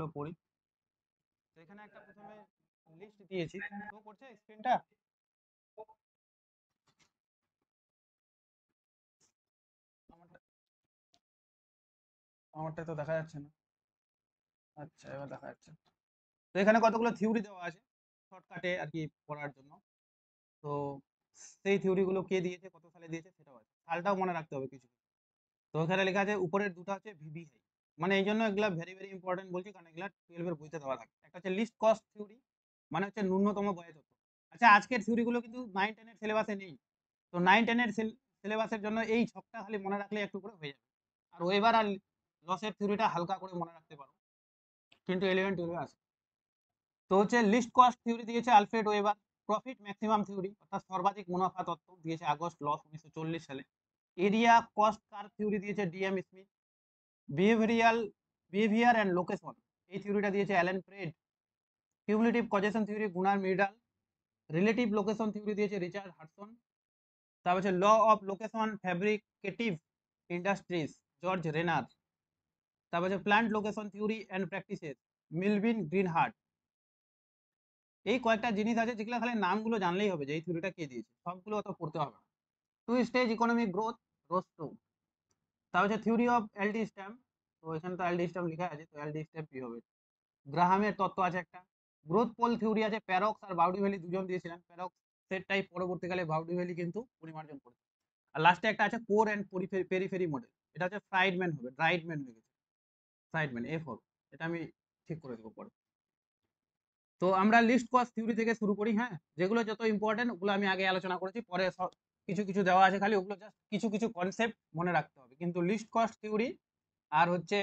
জিনিসগুলো পড়ি। তো এখানে একটা প্রথমে লিস্ট দিয়েছি, শো করছে স্ক্রিনটা? আমারটা আমারটা তো দেখা যাচ্ছে না। আচ্ছা, এবার দেখা যাচ্ছে। তো এখানে কতগুলো থিওরি দেওয়া আছে শর্টকাটে আর কি পড়ার জন্য। তো সেই থিওরিগুলো কে দিয়েছে, কত সালে দিয়েছে সেটাও আছে, সালটাও মনে রাখতে হবে কিছু। তো এখানে লেখা আছে উপরের দুটো হচ্ছে ভিভি হাই, মানে এই জন্য এগুলা ভেরি ভেরি ইম্পর্টেন্ট বলছি, কারণ এগুলা 12 এর বইতে দেওয়া থাকে। একটা হচ্ছে লিস্ট কস্ট থিওরি, মানে হচ্ছে ন্যূনতম ব্যয় তত্ত্ব। আচ্ছা, আজকের থিওরিগুলো কিন্তু 9-10 এর সিলেবাসে নেই। তো 9-10 এর সিলেবাসের জন্য এই ছকটা খালি মনে রাখলে একটু করে হয়ে যাবে। আর ওয়েবার আর লসের থিওরিটা হালকা করে মনে রাখতে পারো, কিন্তু 11-12 আছে। তো হচ্ছে লিস্ট কস্ট থিওরি দিয়েছে Alfred Weber. Profit maximum theory অর্থাৎ সর্বাধিক মুনাফা তত্ত্ব দিয়েছে আগস্ট লস 1940 সালে। এরিয়া কস্ট কার্ভ থিওরি দিয়েছে DM Smith. Behaviour and location, এই থিওরিটা দিয়েছে Allen Fred. Cumulative causation theory Gunnar Myrdal. Relative location theory দিয়েছে রিচার্ড হাডসন। তারপর হচ্ছে law of location fabricative industries, George Renner. তারপর হচ্ছে plant location theory and practices, Melvin Greenhut. এই কয়েকটা জিনিস আছে যেগুলো খালি নামগুলো জানলেই হবে যে এই থিওরিটা কে দিয়েছে, সবগুলো অত পড়তে হবে না। Two stage economic growth, Rostow. তারপর হচ্ছে থিওরি অফ এলডি স্ট্যাম্প। তো এখানে তো এলডি স্ট্যাম্প লেখা আছে, তো এলডি স্ট্যাম্প কি হবে? গ্রাহামের তত্ত্ব আছে একটা। গ্রোথ পোল থিওরি আছে, প্যারক্স আর বাউডিভ্যালি দুজন দিয়েছিলেন। প্যারক্স সেটটাই পরবর্তীকালে বাউডিভ্যালি কিন্তু পরিমার্জন করেছে। আর লাস্টে একটা আছে কোর অ্যান্ড পেরিফেরি মডেল, এটা হচ্ছে ফ্রাইডম্যান হবে, ড্রাইডম্যান হয়ে গেছে, ফ্রাইডম্যান এফ হবে। এটা আমি ঠিক করে দেবো পরে। তো আমরা লিস্ট কস্ট থিওরি থেকে শুরু করি। হ্যাঁ, যেগুলো যত ইম্পর্টেন্ট ওগুলো আমি আগে আলোচনা করেছি, পরে সব কিছু কিছু দেওয়া আছে, খালি ওগুলো জাস্ট কিছু কিছু কনসেপ্ট মনে রাখতে হবে। কিন্তু লিস্ট কস্ট থিওরি আর হচ্ছে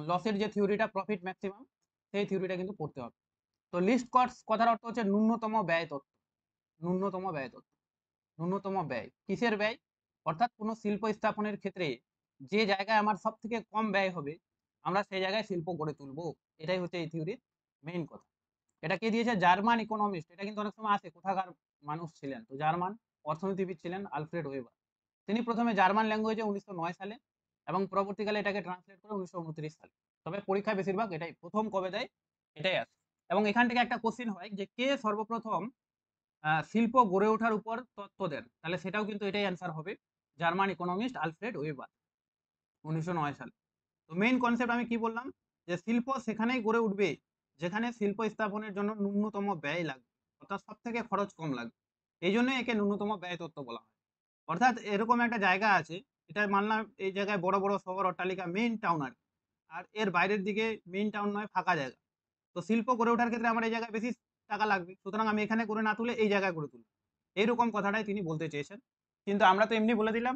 লসের যে থিওরিটা প্রফিট ম্যাক্সিমাম, সেই থিওরিটা কিন্তু পড়তে হবে। তো লিস্ট কস্ট কথার অর্থ হচ্ছে ন্যূনতম ব্যয় তত্ত্ব। ন্যূনতম ব্যয় তত্ত্ব, ন্যূনতম ব্যয় কিসের ব্যয়? অর্থাৎ কোনো শিল্প স্থাপনের ক্ষেত্রে যে জায়গায় আমার সব থেকে কম ব্যয় হবে, আমরা সেই জায়গায় শিল্প গড়ে তুলবো। এটাই হচ্ছে এই থিওরির মেইন কথা। এটা কে দিয়েছে? German economist. এটা কিন্তু অনেক সময় আসে কোথাকার মানুষ ছিলেন, তো জার্মান অর্থনীতিবিদ ছিলেন আলফ্রেড ওয়েবার। তিনি প্রথমে জার্মান ল্যাঙ্গুয়েজে 1909 সালে এবং পরবর্তীকালে এটাকে ট্রান্সলেট করে 1929 সালে। তবে পরীক্ষায় বেশিরভাগ এটাই প্রথম কবে দেয়, এটাই আসে। এবং এখান থেকে একটা কোশ্চিন হয় যে কে সর্বপ্রথম শিল্প গড়ে ওঠার উপর তত্ত্ব দেন, তাহলে সেটাও কিন্তু এটাই অ্যান্সার হবে, জার্মান ইকোনমিস্ট আলফ্রেড ওয়েবার, 1909 সালে। তো মেইন কনসেপ্ট আমি কি বললাম, যে শিল্প সেখানেই গড়ে উঠবে যেখানে শিল্প স্থাপনের জন্য ন্যূনতম ব্যয় লাগবে, অর্থাৎ সব থেকে খরচ কম লাগবে। এই জন্য একে ন্যূনতম ব্যয় তত্ত্ব বলা হয়। অর্থাৎ এরকম একটা জায়গা আছে, এটা মানলাম এই জায়গায় বড় বড় শহর অট্টালিকা মেইন টাউন আর এর বাইরের দিকে মেইন টাউন নয়, ফাঁকা জায়গা। তো শিল্প গড়ে ওঠার ক্ষেত্রে আমার এই জায়গায় বেশি টাকা লাগবে, সুতরাং আমি এখানে করে না তুলে এই জায়গায় করে তুলব। এইরকম কথাটাই তিনি বলতে চেয়েছেন। কিন্তু আমরা তো এমনি বলে দিলাম,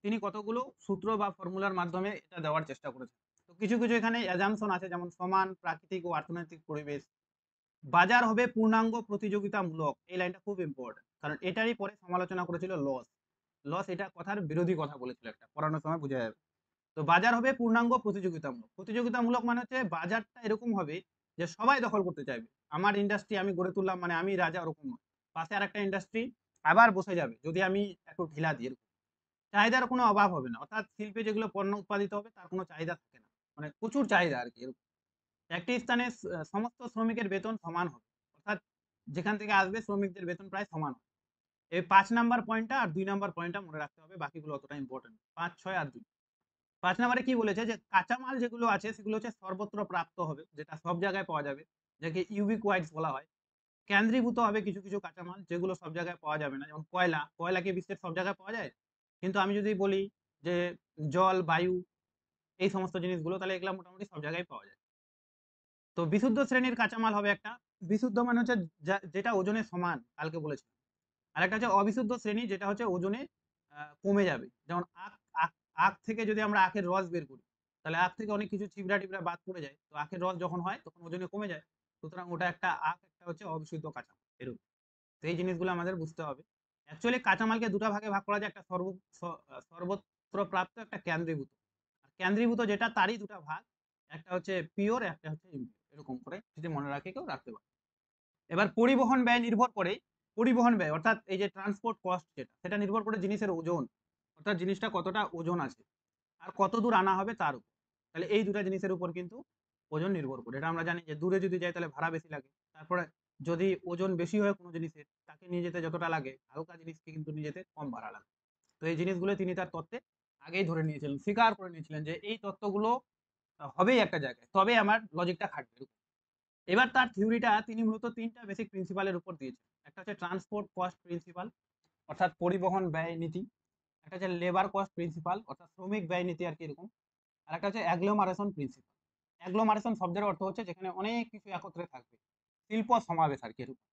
তিনি কতগুলো সূত্র বা ফর্মুলার মাধ্যমে এটা দেওয়ার চেষ্টা করেছেন। তো কিছু কিছু এখানে অ্যাজাম্পশন আছে, যেমন সমান প্রাকৃতিক ও অর্থনৈতিক পরিবেশ, বাজার হবে পূর্ণাঙ্গ প্রতিযোগিতামূলক। এই লাইনটা খুব ইম্পর্টেন্ট, কারণ এটারই পরে সমালোচনা করেছিল লস। লস এটা কথার বিরোধী কথা বলেছিল, একটা পড়ানোর সময় বোঝা যাবে। তো বাজার হবে পূর্ণাঙ্গ প্রতিযোগিতামূলক। প্রতিযোগিতামূলক মানে হচ্ছে বাজারটা এরকম হবে যে সবাই দখল করতে চাইবে। আমার ইন্ডাস্ট্রি আমি গড়ে তুললাম মানে আমি রাজা, ওরকম নয়। পাশে আর একটা ইন্ডাস্ট্রি আবার বসে যাবে যদি আমি একটু ঢিলা দিই। চাহিদার কোনো অভাব হবে না, অর্থাৎ শিল্পে যেগুলো পণ্য উৎপাদিত হবে তার কোনো চাহিদা থাকে না, মানে প্রচুর চাহিদা আর কি। একটি স্থানে সমস্ত শ্রমিকের বেতন সমান হবে, অর্থাৎ যেখান থেকে আসবে শ্রমিকদের বেতন প্রায় সমান হবে। এই 5 নাম্বার পয়েন্টটা আর 2 নাম্বার পয়েন্টটা মনে রাখতে হবে, বাকিগুলো অতটা ইম্পর্টেন্ট। 5, 6 আর 2। 5 নাম্বারে কি বলেছে, যে কাঁচামাল যেগুলো আছে সেগুলো হচ্ছে সর্বত্র প্রাপ্ত হবে, যেটা সব জায়গায় পাওয়া যাবে, যাকে ইউবিকুইটস বলা হয়। কেন্দ্রীভূত হবে কিছু কিছু কাঁচামাল, যেগুলো সব জায়গায় পাওয়া যাবে না, যেমন কয়লা। কয়লা কি বিশ্বের সব জায়গায় পাওয়া যায়? কিন্তু আমি যদি বলি যে জল, বায়ু, এই সমস্ত জিনিসগুলো, তাহলে এগুলো মোটামুটি সব জায়গায় পাওয়া যায়। তো বিশুদ্ধ শ্রেণীর কাঁচামাল হবে একটা। বিশুদ্ধ মানে হচ্ছে যেটা ওজনে সমান, কালকে বলেছি। আর একটা হচ্ছে অবিশুদ্ধ শ্রেণী, যেটা হচ্ছে ওজনে কমে যাবে। যেমন আখ। আখ আখ থেকে যদি আমরা আখের রস বের করি, তাহলে আখ থেকে অনেক কিছু ছিবড়া টিবড়া বাদ পড়ে যায়, তো আখের রস যখন হয় তখন ওজনে কমে যায়। সুতরাং ওটা একটা আখ, একটা হচ্ছে অবিশুদ্ধ কাঁচামাল, এরকম। তো এই জিনিসগুলো আমাদের বুঝতে হবে। অ্যাকচুয়ালি কাঁচামালকে দুটো ভাগে ভাগ করা যায়, একটা সর্বত্র প্রাপ্ত, একটা কেন্দ্রীভূত। আর কেন্দ্রীভূত যেটা, তারই দুটো ভাগ, একটা হচ্ছে পিওর, একটা হচ্ছে ইমপিওর। এরকম করে যদি মনে রাখে কেউ রাখতে পারে। এবার পরিবহন ব্যয় নির্ভর করে, পরিবহন ব্যয় অর্থাৎ এই যে ট্রান্সপোর্ট কস্ট, যেটা সেটা নির্ভর করে জিনিসের ওজন, অর্থাৎ জিনিসটা কতটা ওজন আছে আর কত দূর আনা হবে তার উপর। তাহলে এই দুটো জিনিসের উপর কিন্তু ওজন নির্ভর করে। এটা আমরা জানি যে দূরে যদি যাই তাহলে ভাড়া বেশি লাগে। তারপরে যদি ওজন বেশি হয় কোনো জিনিসের, তাকে নিয়ে যেতে যতটা লাগে, হালকা জিনিসকে কিন্তু নিয়ে যেতে কম ভাড়া লাগে। তো এই জিনিসগুলো তিনি তার তত্ত্বে আগেই ধরে নিয়েছিলেন, স্বীকার করে নিয়েছিলেন যে এই তত্ত্বগুলো হবেই একটা জায়গায়, তবে আমার লজিকটা খাটবে। এবার তার থিওরিটা তিনি মূলত ৩টা বেসিক প্রিন্সিপালের উপর দিয়েছেন। একটা হচ্ছে ট্রান্সপোর্ট কস্ট প্রিন্সিপাল, অর্থাৎ পরিবহন ব্যয় নীতি। একটা হচ্ছে লেবার কস্ট প্রিন্সিপাল, অর্থাৎ শ্রমিক ব্যয় নীতি আর কি এরকম। আর একটা হচ্ছে অ্যাগ্লোমারেশন প্রিন্সিপাল। অ্যাগ্লোমারেশন শব্দের অর্থ হচ্ছে যেখানে অনেক কিছু একত্রে থাকবে, শিল্প সমাবেশ আর কি এরকম,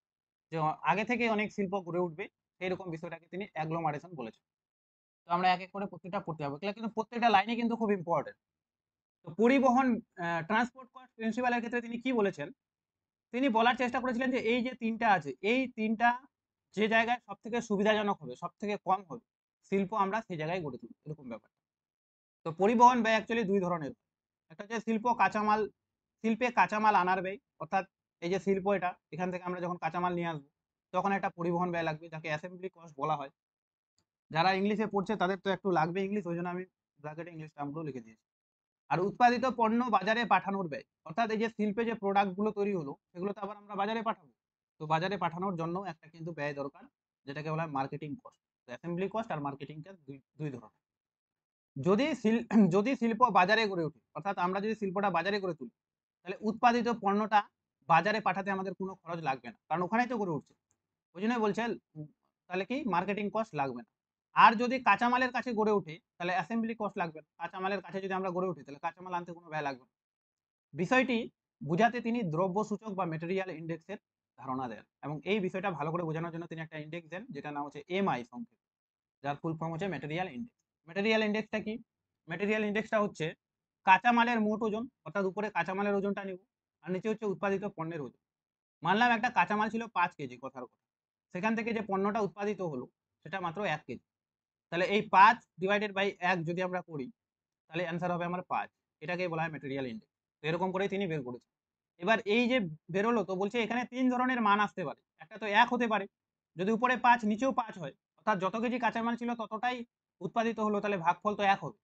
যে আগে থেকে অনেক শিল্প গড়ে উঠবে, সেইরকম বিষয়টাকে তিনি অ্যাগ্লোমারেশন বলেছেন। তো আমরা এক এক করে প্রত্যেকটা পড়তে হবে, কিন্তু প্রত্যেকটা লাইনই কিন্তু খুব ইম্পর্টেন্ট। তো পরিবহন ট্রান্সপোর্ট কস্ট প্রিন্সিপালের ক্ষেত্রে তিনি কি বলেছেন, তিনি বলার চেষ্টা করেছিলেন যে এই যে তিনটা আছে, এই তিনটা যে জায়গায় সব থেকে সুবিধাজনক হবে, সব থেকে কম হবে, শিল্প আমরা সেই জায়গায় গড়ে তুলব, এরকম ব্যাপার। তো পরিবহন ব্যয় অ্যাকচুয়ালি দুই ধরনের। একটা হচ্ছে শিল্পে কাঁচামাল আনার ব্যয়, অর্থাৎ এই যে শিল্প, এটা এখান থেকে আমরা যখন কাঁচামাল নিয়ে আসবো তখন একটা পরিবহন ব্যয় লাগবে, যাকে অ্যাসেম্বলি কস্ট বলা হয়। যারা ইংলিশে পড়ছে তাদের তো একটু লাগবে ইংলিশ, ওই জন্য আমি ব্র্যাকেটে ইংলিশ টার্মগুলো লিখে দিয়েছি। আর উৎপাদিত পণ্য বাজারে পাঠানোর ব্যয়, অর্থাৎ এই যে শিল্পে যে প্রোডাক্টগুলো তৈরি হলো সেগুলো তো আবার আমরা বাজারে পাঠাবো, তো বাজারে পাঠানোর জন্য একটা কিন্তু ব্যয় দরকার, যেটাকে বলা হয় মার্কেটিং কস্ট। অ্যাসেম্বলি কস্ট আর মার্কেটিং কস্ট দুই ধরনের। যদি যদি শিল্প বাজারে গড়ে ওঠে, অর্থাৎ আমরা যদি শিল্পটা বাজারে গড়ে তুলি, তাহলে উৎপাদিত পণ্যটা বাজারে পাঠাতে আমাদের কোনো খরচ লাগবে না, কারণ ওখানেই তো গড়ে উঠছে। ওই জন্যই বলছে তাহলে কি মার্কেটিং কস্ট লাগবে না। আর যদি কাঁচামালের কাছে গড়ে ওঠে তাহলে অ্যাসেম্বলি কস্ট লাগবে না। কাঁচামালের কাছে যদি আমরা গড়ে উঠি তাহলে কাঁচামাল আনতে কোনো ব্যয় লাগবে না। বিষয়টি বুঝাতে তিনি দ্রব্য সূচক বা মেটেরিয়াল ইন্ডেক্সের ধারণা দেন, এবং এই বিষয়টা ভালো করে বোঝানোর জন্য তিনি একটা ইন্ডেক্স দেন, যেটা নাম হচ্ছে এমআই সংক্ষেপ, যার ফুল ফর্ম হচ্ছে মেটেরিয়াল ইন্ডেক্স। মেটেরিয়াল ইন্ডেক্সটা কি? মেটেরিয়াল ইন্ডেক্সটা হচ্ছে কাঁচামালের মোট ওজন, অর্থাৎ উপরে কাঁচামালের ওজনটা নিব, আর নিচে হচ্ছে উৎপাদিত পণ্যের ওজন। মানলাম একটা কাঁচামাল ছিল 5 কেজি, কথার কথা, সেখান থেকে যে পণ্যটা উৎপাদিত হলো সেটা মাত্র 1 কেজি। তাহলে এই 5/1 যদি আমরা করি তাহলে অ্যান্সার হবে আমার 5। এটাকেই বলা হয় মেটেরিয়াল ইন্ডেক্স। তো এরকম করেই তিনি বের করেছেন। এবার এই যে বেরোলো, তো বলছে এখানে 3 ধরনের মান আসতে পারে। একটা তো 1 হতে পারে, যদি উপরে 5 নিচেও 5 হয়, অর্থাৎ যত কেজি কাঁচামাল ছিল ততটাই উৎপাদিত হলো, তাহলে ভাগফল তো 1 হবে।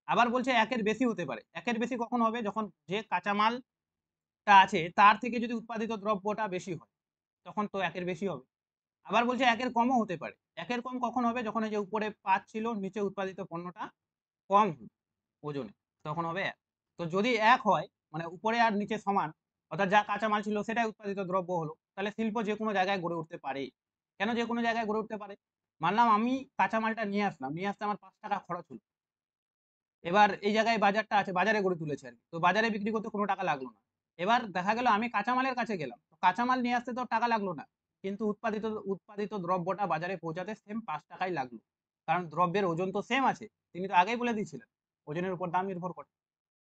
আবার বলছে 1 এর বেশি হতে পারে। 1 এর বেশি কখন হবে? যখন যে কাঁচামালটা আছে তার থেকে যদি উৎপাদিত দ্রব্যটা বেশি হয়, তখন তো 1 এর বেশি হবে। আবার বলছে 1 এর কমও হতে পারে। 1 এর কম কখন হবে? যখন এই যে উপরে 5 ছিল, নিচে উৎপাদিত পণ্যটা কম হলো ওজনে, তখন হবে 1। তো যদি 1 হয়, মানে উপরে আর নিচে সমান, অর্থাৎ যা কাঁচামাল ছিল সেটাই উৎপাদিত দ্রব্য হলো, তাহলে শিল্প যে কোনো জায়গায় গড়ে উঠতে পারে। কেন যে কোনো জায়গায় গড়ে উঠতে পারে? মানলাম আমি কাঁচামালটা নিয়ে আসলাম, নিয়ে আসতে আমার 5 টাকা খরচ হলো। এবার এই জায়গায় বাজারটা আছে, বাজারে গড়ে তুলেছে আর কি, তো বাজারে বিক্রি করতে কোনো টাকা লাগলো না। এবার দেখা গেল আমি কাঁচামালের কাছে গেলাম, তো কাঁচামাল নিয়ে আসতে তো টাকা লাগলো না, কিন্তু উৎপাদিত দ্রব্যটা বাজারে পৌঁছাতে সেম 5 টাকাই লাগলো, কারণ দ্রব্যের ওজন তো সেম আছে, তিনি তো আগেই বলে দিয়েছিলেন ওজনের উপর দাম নির্ভর করে।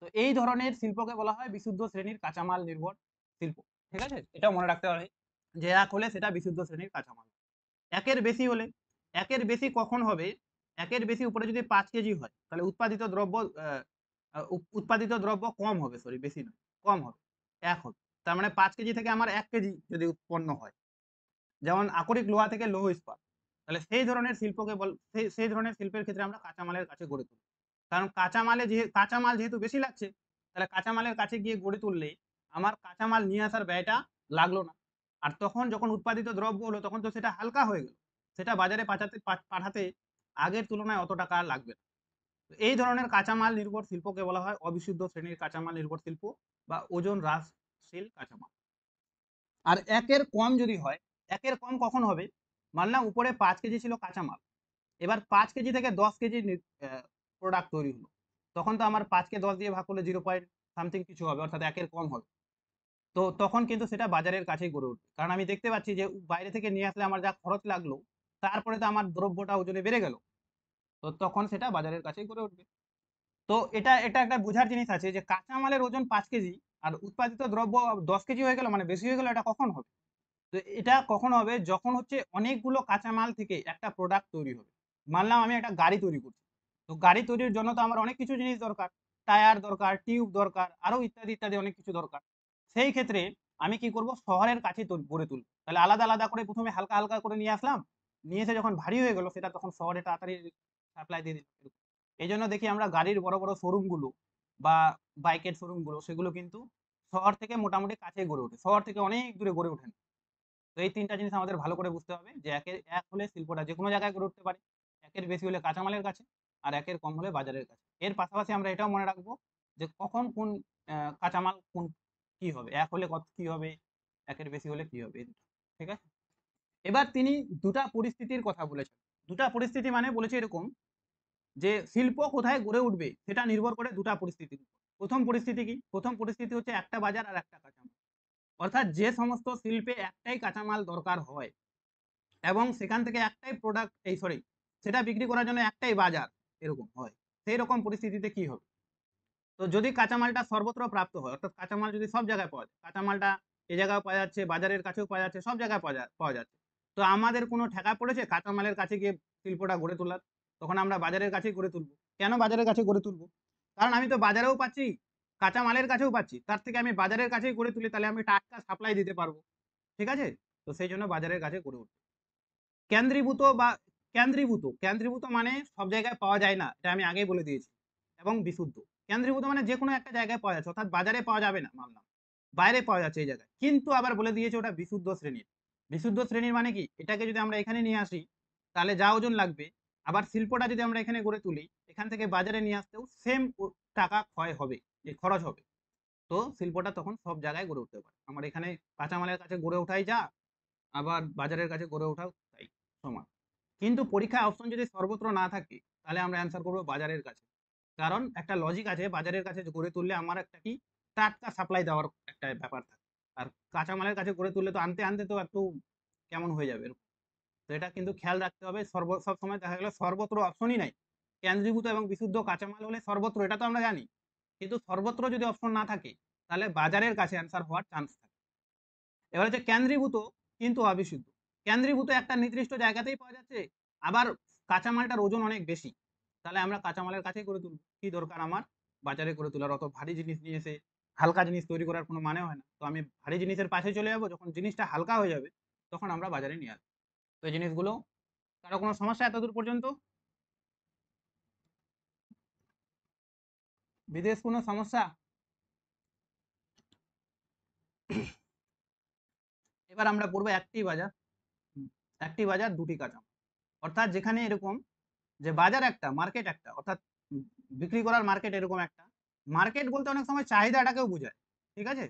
তো এই ধরনের শিল্পকে বলা হয় বিশুদ্ধ শ্রেণীর কাঁচামাল নির্ভর শিল্প। ঠিক আছে, এটা মনে রাখতে হবে যে 1 হলে সেটা বিশুদ্ধ শ্রেণীর কাঁচামাল। 1 এর বেশি হলে, 1 এর বেশি কখন হবে? 1 এর বেশি উপরে যদি 5 কেজি হয় তাহলে উৎপাদিত দ্রব্য কম হবে, সরি বেশি নয়, কম হবে, 1 হবে। তার মানে 5 কেজি থেকে আমার 1 কেজি যদি উৎপন্ন হয়, যেমন আকরিক লোহা থেকে লৌহ ইস্পাত, তাহলে সেই ধরনের শিল্পকে সেই ধরনের শিল্পের ক্ষেত্রে আমরা কাঁচামালের কাছে গড়ে তুলি। কারণ কাঁচামাল যেহেতু বেশি লাগছে, তাহলে কাঁচামালের কাছে গিয়ে গড়ে তুললে আমার কাঁচামাল নিয়ে আসার ব্যয়টা লাগলো না। আর তখন যখন উৎপাদিত দ্রব্য হলো তখন তো সেটা হালকা হয়ে গেল, সেটা বাজারে পাঠাতে আগের তুলনায় অত টাকা আর লাগবে না। এই ধরনের কাঁচামাল নির্ভর শিল্পকে বলা হয় অবিশুদ্ধ শ্রেণীর কাঁচামাল নির্ভর শিল্প বা ওজন হ্রাসশীল কাঁচামাল। আর 1 এর কম যদি হয়, 1 এর কম কখন হবে? মানলাম উপরে 5 কেজি ছিল কাঁচামাল, এবার 5 কেজি থেকে 10 কেজি প্রোডাক্ট তৈরি হলো, তখন তো আমার 5 কে 10 দিয়ে ভাগ করলে 0 পয়েন্ট সামথিং কিছু হবে, অর্থাৎ 1 এর কম হবে। তো তখন কিন্তু সেটা বাজারের কাছেই গড়ে উঠবে, কারণ আমি দেখতে পাচ্ছি যে বাইরে থেকে নিয়ে আসলে আমার যা খরচ লাগলো, তারপরে তো আমার দ্রব্যটা ওজনে বেড়ে গেল, তো তখন সেটা বাজারের কাছেই গড়ে উঠবে। তো এটা একটা বোঝার জিনিস আছে যে কাঁচামালের ওজন 5 কেজি আর উৎপাদিত দ্রব্য 10 কেজি হয়ে গেল, মানে বেশি হয়ে গেল, এটা কখন হবে? তো এটা কখন হবে? যখন হচ্ছে অনেকগুলো কাঁচামাল থেকে একটা প্রোডাক্ট তৈরি হবে। মানলাম আমি একটা গাড়ি তৈরি করছি, তো গাড়ি তৈরির জন্য তো আমার অনেক কিছু জিনিস দরকার, টায়ার দরকার, টিউব দরকার, আরো ইত্যাদি ইত্যাদি অনেক কিছু দরকার। সেই ক্ষেত্রে আমি কি করব? শহরের কাছে গড়ে তুলব। তাহলে আলাদা আলাদা করে প্রথমে হালকা হালকা করে নিয়ে আসলাম, নিয়ে এসে যখন ভারী হয়ে গেল সেটা তখন শহরে তাড়াতাড়ি সাপ্লাই দিয়ে দিলাম। এই জন্য দেখি আমরা গাড়ির বড় বড় শোরুমগুলো বা বাইকের শোরুমগুলো, সেগুলো কিন্তু শহর থেকে মোটামুটি কাছে গড়ে ওঠে, শহর থেকে অনেক দূরে গড়ে ওঠে না। তো এই ৩টা জিনিস আমাদের ভালো করে বুঝতে হবে যে এক হলে শিল্পটা যেকোনো জায়গায় গড়ে উঠতে পারে, একের বেশি হলে কাঁচামালের কাছে, আর একের কম হলে বাজারের কাছে। এর পাশাপাশি আমরা এটাও মনে রাখবো যে কখন কোন কাঁচামাল কোন কি হবে, এক হলে কত কি হবে, একের বেশি হলে কি হবে, এই দুটো। ঠিক আছে। এবার তিনি দুটা পরিস্থিতির কথা বলেছেন। দুটা পরিস্থিতি মানে বলেছে এরকম যে শিল্প কোথায় গড়ে উঠবে সেটা নির্ভর করে দুটা পরিস্থিতির উপর। প্রথম পরিস্থিতি কি? প্রথম পরিস্থিতি হচ্ছে একটা বাজার আর একটা কাঁচামাল। অর্থাৎ যে সমস্ত শিল্পে একটাই কাঁচামাল দরকার হয় এবং সেখান থেকে একটাই প্রোডাক্ট সেটা বিক্রি করার জন্য একটাই বাজার এরকম হয়, সেই রকম পরিস্থিতিতে কি হবে? তো যদি কাঁচামালটা সর্বত্র প্রাপ্ত হয়, অর্থাৎ কাঁচামাল যদি সব জায়গায় পাওয়া যায়, কাঁচামালটা এই জায়গায় পাওয়া যাচ্ছে, বাজারের কাছেও পাওয়া যাচ্ছে, সব জায়গায় পাওয়া যাচ্ছে, তো আমাদের কোনো ঠেকা পড়েছে কাঁচামালের কাছে গিয়ে শিল্পটা গড়ে তোলার? তখন আমরা বাজারের কাছেই গড়ে তুলবো। কেন বাজারের কাছে গড়ে তুলবো? কারণ আমি তো বাজারেও পাচ্ছি, কাঁচামালের কাছেও পাচ্ছি, তার থেকে আমি বাজারের কাছেই গড়ে তুলি, তাহলে আমি টাটকা সাপ্লাই দিতে পারবো। ঠিক আছে। তো সেই জন্য বাজারের কাছে গড়ে উঠবে। কেন্দ্রীভূত বা কেন্দ্রীভূত মানে সব জায়গায় পাওয়া যায় না, এটা আমি আগেই বলে দিয়েছি। এবং বিশুদ্ধ। কেন্দ্রীভূত মানে যে কোনো একটা জায়গায় পাওয়া যাচ্ছে, অর্থাৎ বাজারে পাওয়া যাবে না, মানলাম বাইরে পাওয়া যাচ্ছে এই জায়গায়, কিন্তু আবার বলে দিয়েছে ওটা বিশুদ্ধ শ্রেণীর। বিশুদ্ধ শ্রেণীর মানে কি? এটাকে যদি আমরা এখানে নিয়ে আসি তাহলে যা ওজন লাগবে, আবার শিল্পটা যদি আমরা এখানে গড়ে তুলি, এখান থেকে বাজারে নিয়ে আসতেও সেম টাকা ক্ষয় হবে, খরচ হবে। তো শিল্পটা তখন সব জায়গায় গড়ে উঠতে পারে। আমার এখানে কাঁচামালের কাছে গড়ে ওঠাই যা, আবার বাজারের কাছে গড়ে ওঠাও তাই, সমান। কিন্তু পরীক্ষায় অপশন যদি সর্বত্র না থাকে তাহলে আমরা অ্যান্সার করবো বাজারের কাছে। কারণ একটা লজিক আছে, বাজারের কাছে গড়ে তুললে আমার একটা কি টাটকা সাপ্লাই দেওয়ার একটা ব্যাপার থাকে। আর কাঁচামালের কাছে গড়ে তুললে তো আনতে আনতে তো একটু কেমন হয়ে যাবে এরকম। তো এটা কিন্তু খেয়াল রাখতে হবে। সব সময় দেখা গেল সর্বত্র অপশনই নাই। কেন্দ্রীভূত এবং বিশুদ্ধ কাঁচামাল হলে সর্বত্র, এটা তো আমরা জানি, কিন্তু সর্বত্র যদি অপশন না থাকে তাহলে বাজারের কাছে অ্যান্সার হওয়ার চান্স থাকে। এবার হচ্ছে কেন্দ্রীভূত কিন্তু অবিশুদ্ধ। কেন্দ্রীভূত একটা নির্দিষ্ট জায়গাতেই পাওয়া যাচ্ছে, আবার কাঁচামালটার ওজন অনেক বেশি, তাহলে আমরা কাঁচামালের কাছেই করে তুলব। কি দরকার আমার বাজারে করে তোলার? অত ভারী জিনিস নিয়ে এসে হালকা জিনিস তৈরি করার কোনো মানে হয় না। তো আমি ভারী জিনিসের পাশে চলে যাবো, যখন জিনিসটা হালকা হয়ে যাবে তখন আমরা বাজারে নিয়ে আসবো। তো এই জিনিসগুলো, কারো কোনো সমস্যা এতদূর পর্যন্ত? বিদেশ কোনো সমস্যা? এবার আমরা পড়বো একটি বাজার। একটি বাজার দুটি কাঁচামাল। অর্থাৎ যেখানে এরকম যে বাজার একটা, মার্কেট একটা, অর্থাৎ বিক্রি করার মার্কেট এরকম একটা। মার্কেট বলতে অনেক সময় চাহিদাটাকেও বোঝায়। ঠিক আছে।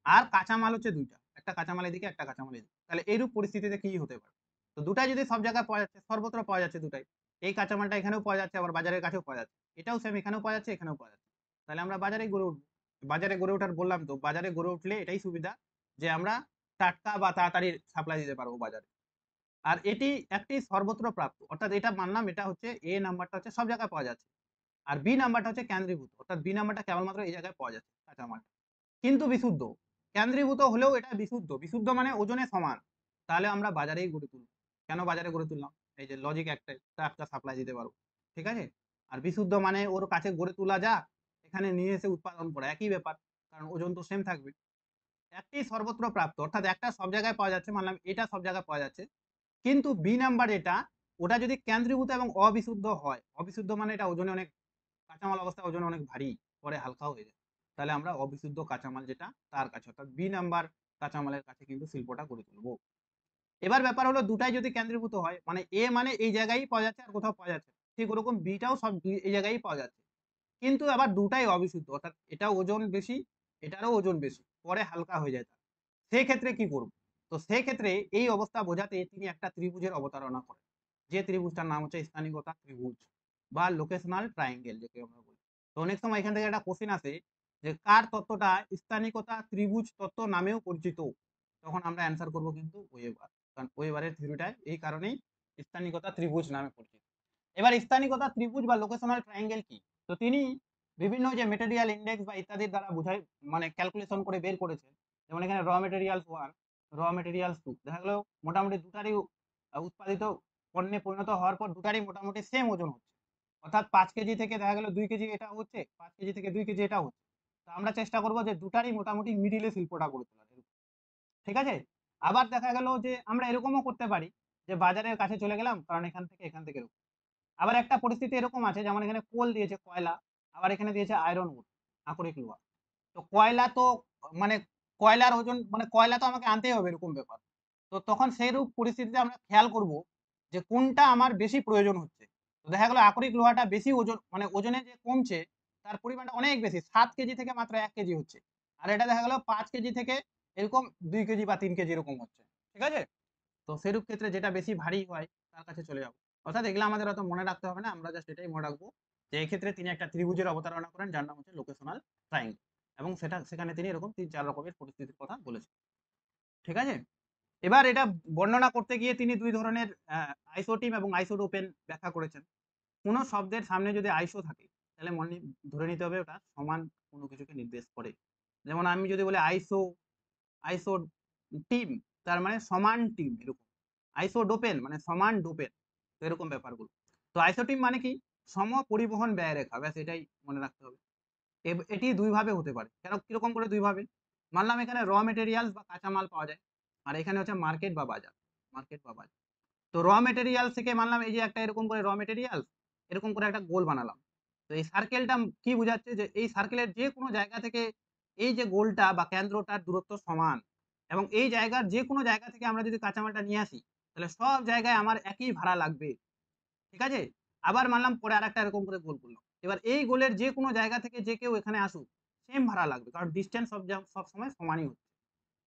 আর কাঁচামাল হচ্ছে দুইটা, একটা কাঁচামাল এদিকে, একটা কাঁচামাল এদিকে। তাহলে এইরূপ পরিস্থিতিতে কি হতে পারে? তো দুটাই যদি সব জায়গায় পাওয়া যাচ্ছে, সর্বত্র পাওয়া যাচ্ছে দুটাই, এই কাঁচামালটা এখানেও পাওয়া যাচ্ছে, আবার বাজারের কাছেও পাওয়া যাচ্ছে, এটাও সেম এখানেও পাওয়া যাচ্ছে, এখানেও পাওয়া যাচ্ছে, তাহলে আমরা বাজারে গড়ে উঠবো। বাজারে গড়ে ওঠার বললাম তো, বাজারে গড়ে উঠলে এটাই সুবিধা যে আমরা টাটকা বা তাড়াতাড়ি সাপ্লাই দিতে পারবো বাজারে। আর এটি একটি সর্বত্র প্রাপ্ত, অর্থাৎ এটা মানলাম এটা হচ্ছে এ নাম্বারটা হচ্ছে সব জায়গায় পাওয়া যাচ্ছে, আর বি নাম্বারটা হচ্ছে কেন্দ্রীভূত, অর্থাৎ বি নাম্বারটা কেবলমাত্র এই জায়গায় পাওয়া যাচ্ছে কাঁচামালটা, কিন্তু বিশুদ্ধ। কেন্দ্রীভূত হলেও এটা বিশুদ্ধ, বিশুদ্ধ মানে ওজনে সমান, তাহলে আমরা বাজারেই গড়ে তুলব। কেন বাজারে গড়ে তুললাম? এই যে লজিক একটাই, টাটকা সাপ্লাই দিতে পারবো। ঠিক আছে। আর বিশুদ্ধ মানে ওর কাছে গড়ে তোলা যাক, এখানে নিয়ে এসে উৎপাদন করা, একই ব্যাপার, কারণ ওজন তো সেম থাকবে। একটি সর্বত্র প্রাপ্ত, অর্থাৎ একটা সব জায়গায় পাওয়া যাচ্ছে, মানলাম এটা সব জায়গায় পাওয়া যাচ্ছে, কিন্তু বি নাম্বার এটা, ওটা যদি কেন্দ্রীভূত এবং অবিশুদ্ধ হয়, অবিশুদ্ধ মানে এটা ওজনে অনেক, কাঁচামাল অবস্থায় ওজনে অনেক ভারী, পরে হালকা হয়ে যায়, তাহলে আমরা অবিশুদ্ধ কাঁচামাল যেটা তার কাছে, অর্থাৎ বি নাম্বার কাঁচামালের কাছে কিন্তু শিল্পটা গড়ে তুলবো। এবার ব্যাপার হলো দুটাই যদি কেন্দ্রীভূত হয়, মানে এ মানে এই জায়গায় পাওয়া যাচ্ছে আর কোথাও পাওয়া যাচ্ছে, ঠিক ওরকম বিটাও সব এই জায়গায় পাওয়া যাচ্ছে, কিন্তু আবার দুটাই অবিশুদ্ধ, অর্থাৎ এটা ওজন বেশি, এটারও ওজন বেশি, পরে হালকা হয়ে যায়। সেই ক্ষেত্রে কি করব? তো সেই ক্ষেত্রে এই অবস্থা বোঝাতে তিনি একটা ত্রিভুজের অবতারণা করেন, যে ত্রিভুজটার নাম হচ্ছে স্থানিকতা ত্রিভুজ বা লোকেশনাল ট্রায়াঙ্গেল যেকে আমরা বলি। তো অনেক সময় এখান থেকে একটা কোশ্চেন আসে যে কার তত্ত্বটা স্থানিকতা ত্রিভুজ তত্ত্ব নামেও পরিচিত? তখন আমরা অ্যান্সার করব কিন্তু ওয়েবার, কারণ ওয়েবারের থিওরিটা এই কারণেই স্থানিকতা ত্রিভুজ নামে পরিচিত। এবার স্থানিকতা ত্রিভুজ বা লোকেশনাল ট্রায়াঙ্গেল কি? তো তিনি বিভিন্ন যে মেটেরিয়াল ইন্ডেক্স বা ইত্যাদির দ্বারা বোঝাই, মানে ক্যালকুলেশন করে বের করেছেন। যেমন এখানে র মেটেরিয়ালস 1, র মেটেরিয়ালস 2, দেখা গেল মোটামুটি দুটারই উৎপাদিত পণ্যে পরিণত হওয়ার পর দুটারই মোটামুটি সেম ওজন হচ্ছে, অর্থাৎ 5 কেজি থেকে দেখা গেল 2 কেজি এটা হচ্ছে, 5 কেজি থেকে 2 কেজি এটা হচ্ছে। তো আমরা চেষ্টা করব যে দুটারই মোটামুটি মিডিলে শিল্পটা গড়ে তোলার। ঠিক আছে। আবার দেখা গেল যে আমরা এরকমও করতে পারি যে বাজারের কাছে চলে গেলাম, কারণ এখান থেকে আবার একটা পরিস্থিতি এরকম আছে, যেমন এখানে কোল দিয়েছে কয়লা, আবার এখানে দিয়েছে আয়রন ওর, আকরিক লোহা। তো কয়লা তো মানে কয়লার ওজন মানে কয়লা তো আমাকে আনতেই হবে এরকম ব্যাপার। তো তখন সেইরূপ পরিস্থিতিতে আমরা খেয়াল করব যে কোনটা আমার বেশি প্রয়োজন হচ্ছে। তো দেখা গেল আকরিক লোহাটা বেশি ওজন মানে ওজনে যে কমছে তার পরিমাণটা অনেক বেশি ৭ কেজি থেকে মাত্র ১ কেজি হচ্ছে। আর এটা দেখা গেল ৫ কেজি থেকে এরকম ২ কেজি বা ৩ কেজি এরকম হচ্ছে। ঠিক আছে? তো সেরূপ ক্ষেত্রে যেটা বেশি ভারী হয় তার কাছে চলে যাব। অর্থাৎ এগুলো আমাদের অত মনে রাখতে হবে না। আমরা জাস্ট এটাই মনে রাখবো যে এক্ষেত্রে তিনি একটা ত্রিভুজের অবতারণা করেন যার নাম হচ্ছে লোকেশনাল ট্রায়াঙ্গেল এবং সেখানে তিনি এরকম ৩-৪ রকমের পরিস্থিতির কথা বলেছেন। ঠিক আছে? এবার এটা বর্ণনা করতে গিয়ে তিনি ২ ধরনের আইসোটিম এবং আইসোটোপেন ব্যাখ্যা করেছেন। কোন শব্দের সামনে যদি আইসো থাকে তাহলে ধরে নিতে হবে ওটা সমান কোনো কিছুকে নির্দেশ করে। যেমন আমি যদি বলি আইসোটিম তার মানে সমান টিম এরকম। আইসোডোপেন মানে সমান ডোপেন। তো এরকম ব্যাপারগুলো। তো আইসোটিম মানে কি? সম পরিবহন ব্যয় রেখা। ব্যাস এটাই মনে রাখতে হবে। এটি ২ ভাবে হতে পারে। কেন কিরকম করে ২ ভাবে? মানলাম এখানে র মেটেরিয়ালস বা কাঁচামাল পাওয়া যায়। আর এখানে হচ্ছে মার্কেট বা বাজার। মার্কেট বা বাজার। তো র মেটেরিয়ালস থেকে মানলাম এই যে একটা এরকম করে র মেটেরিয়ালস এরকম করে একটা গোল বানালাম। তো এই সার্কেলটা কি বোঝাচ্ছে যে এই সার্কেলের যে কোনো জায়গা থেকে এই যে গোলটা বা কেন্দ্রটার দূরত্ব সমান এবং এই জায়গার যে কোনো জায়গা থেকে আমরা যদি কাঁচামালটা নিয়ে আসি তাহলে সব জায়গায় আমার একই ভাড়া লাগবে। ঠিক আছে? আবার মানলাম পরে আরেকটা এরকম করে গোল করলাম। এবার এই গোলের যে কোনো জায়গা থেকে যে কেউ এখানে আসুক সেম ভাড়া লাগবে। কারণ ডিসট্যান্স সবসময় সমানই হচ্ছে।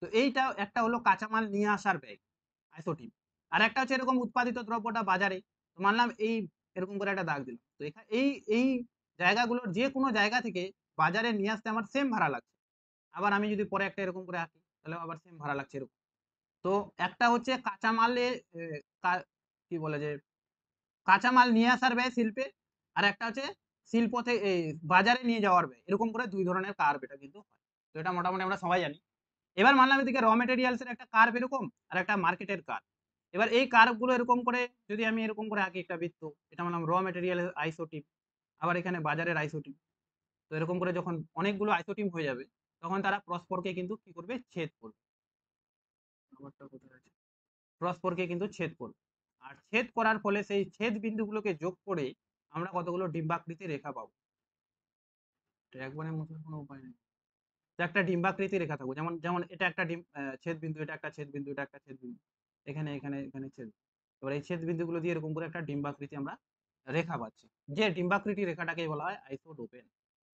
তো এইটা একটা হলো কাঁচামাল নিয়ে আসার ব্যয়, আইসোটিপ। আরেকটা হচ্ছে এরকম উৎপাদিত দ্রব্যটা বাজারে। তো মানলাম এই এরকম করে একটা দাগ দিলাম। তো এই জায়গাগুলোর যে কোনো জায়গা থেকে বাজারে নিয়ে আসতে আমার সেম ভাড়া লাগছে। আবার আমি যদি পরে একটা এরকম করে আঁকি তাহলেও আবার সেম ভাড়া লাগছে এরকম। তো একটা হচ্ছে কাঁচামালে এ কা কি বলে যে কাঁচামাল নিয়ে আসার ব্যয় শিল্পে, আর একটা হচ্ছে শিল্প বাজারে নিয়ে যাওয়ার ব্যয়। এরকম করে ২ ধরনের কার্ভ এটা কিন্তু হয়। তো এটা মোটামুটি আমরা সবাই জানি। এবার মানলাম এদিকে র মেটেরিয়ালস এর একটা কার্ভ এরকম আর একটা মার্কেটের কার্ভ। এবার এই কার্ভ গুলো এরকম করে যদি আমি এরকম করে আঁকি একটা বৃত্ত, এটা মানলাম র মেটেরিয়ালের আইসোটিপ, আবার এখানে বাজারের আইসোটিপ। তো এরকম করে যখন অনেকগুলো আইসোটিপ হয়ে যাবে তখন তারা পরস্পরকে কিন্তু কি করবে? ছেদ করবে। নাম্বারটা কোথায় আছে? পরস্পরকে কিন্তু ছেদ করবে। আর ছেদ করার ফলে সেই ছেদ বিন্দুগুলোকে যোগ করে আমরা কতগুলো ডিম্বাকৃতি রেখা পাবো। তো একবারে মোছার কোনো উপায় নেই। তো একটা ডিম্বাকৃতি রেখা থাকবে। যেমন যেমন এটা একটা ছেদ বিন্দু, এটা একটা ছেদ বিন্দু, এটা একটা ছেদ বিন্দু। এখানে ছেদ। এবার এই ছেদ বিন্দুগুলো দিয়ে এরকম করে একটা ডিম্বাকৃতি আমরা রেখা পাচ্ছি। যে ডিম্বাকৃতি রেখাটাকেই বলা হয় আইসোটোপেন।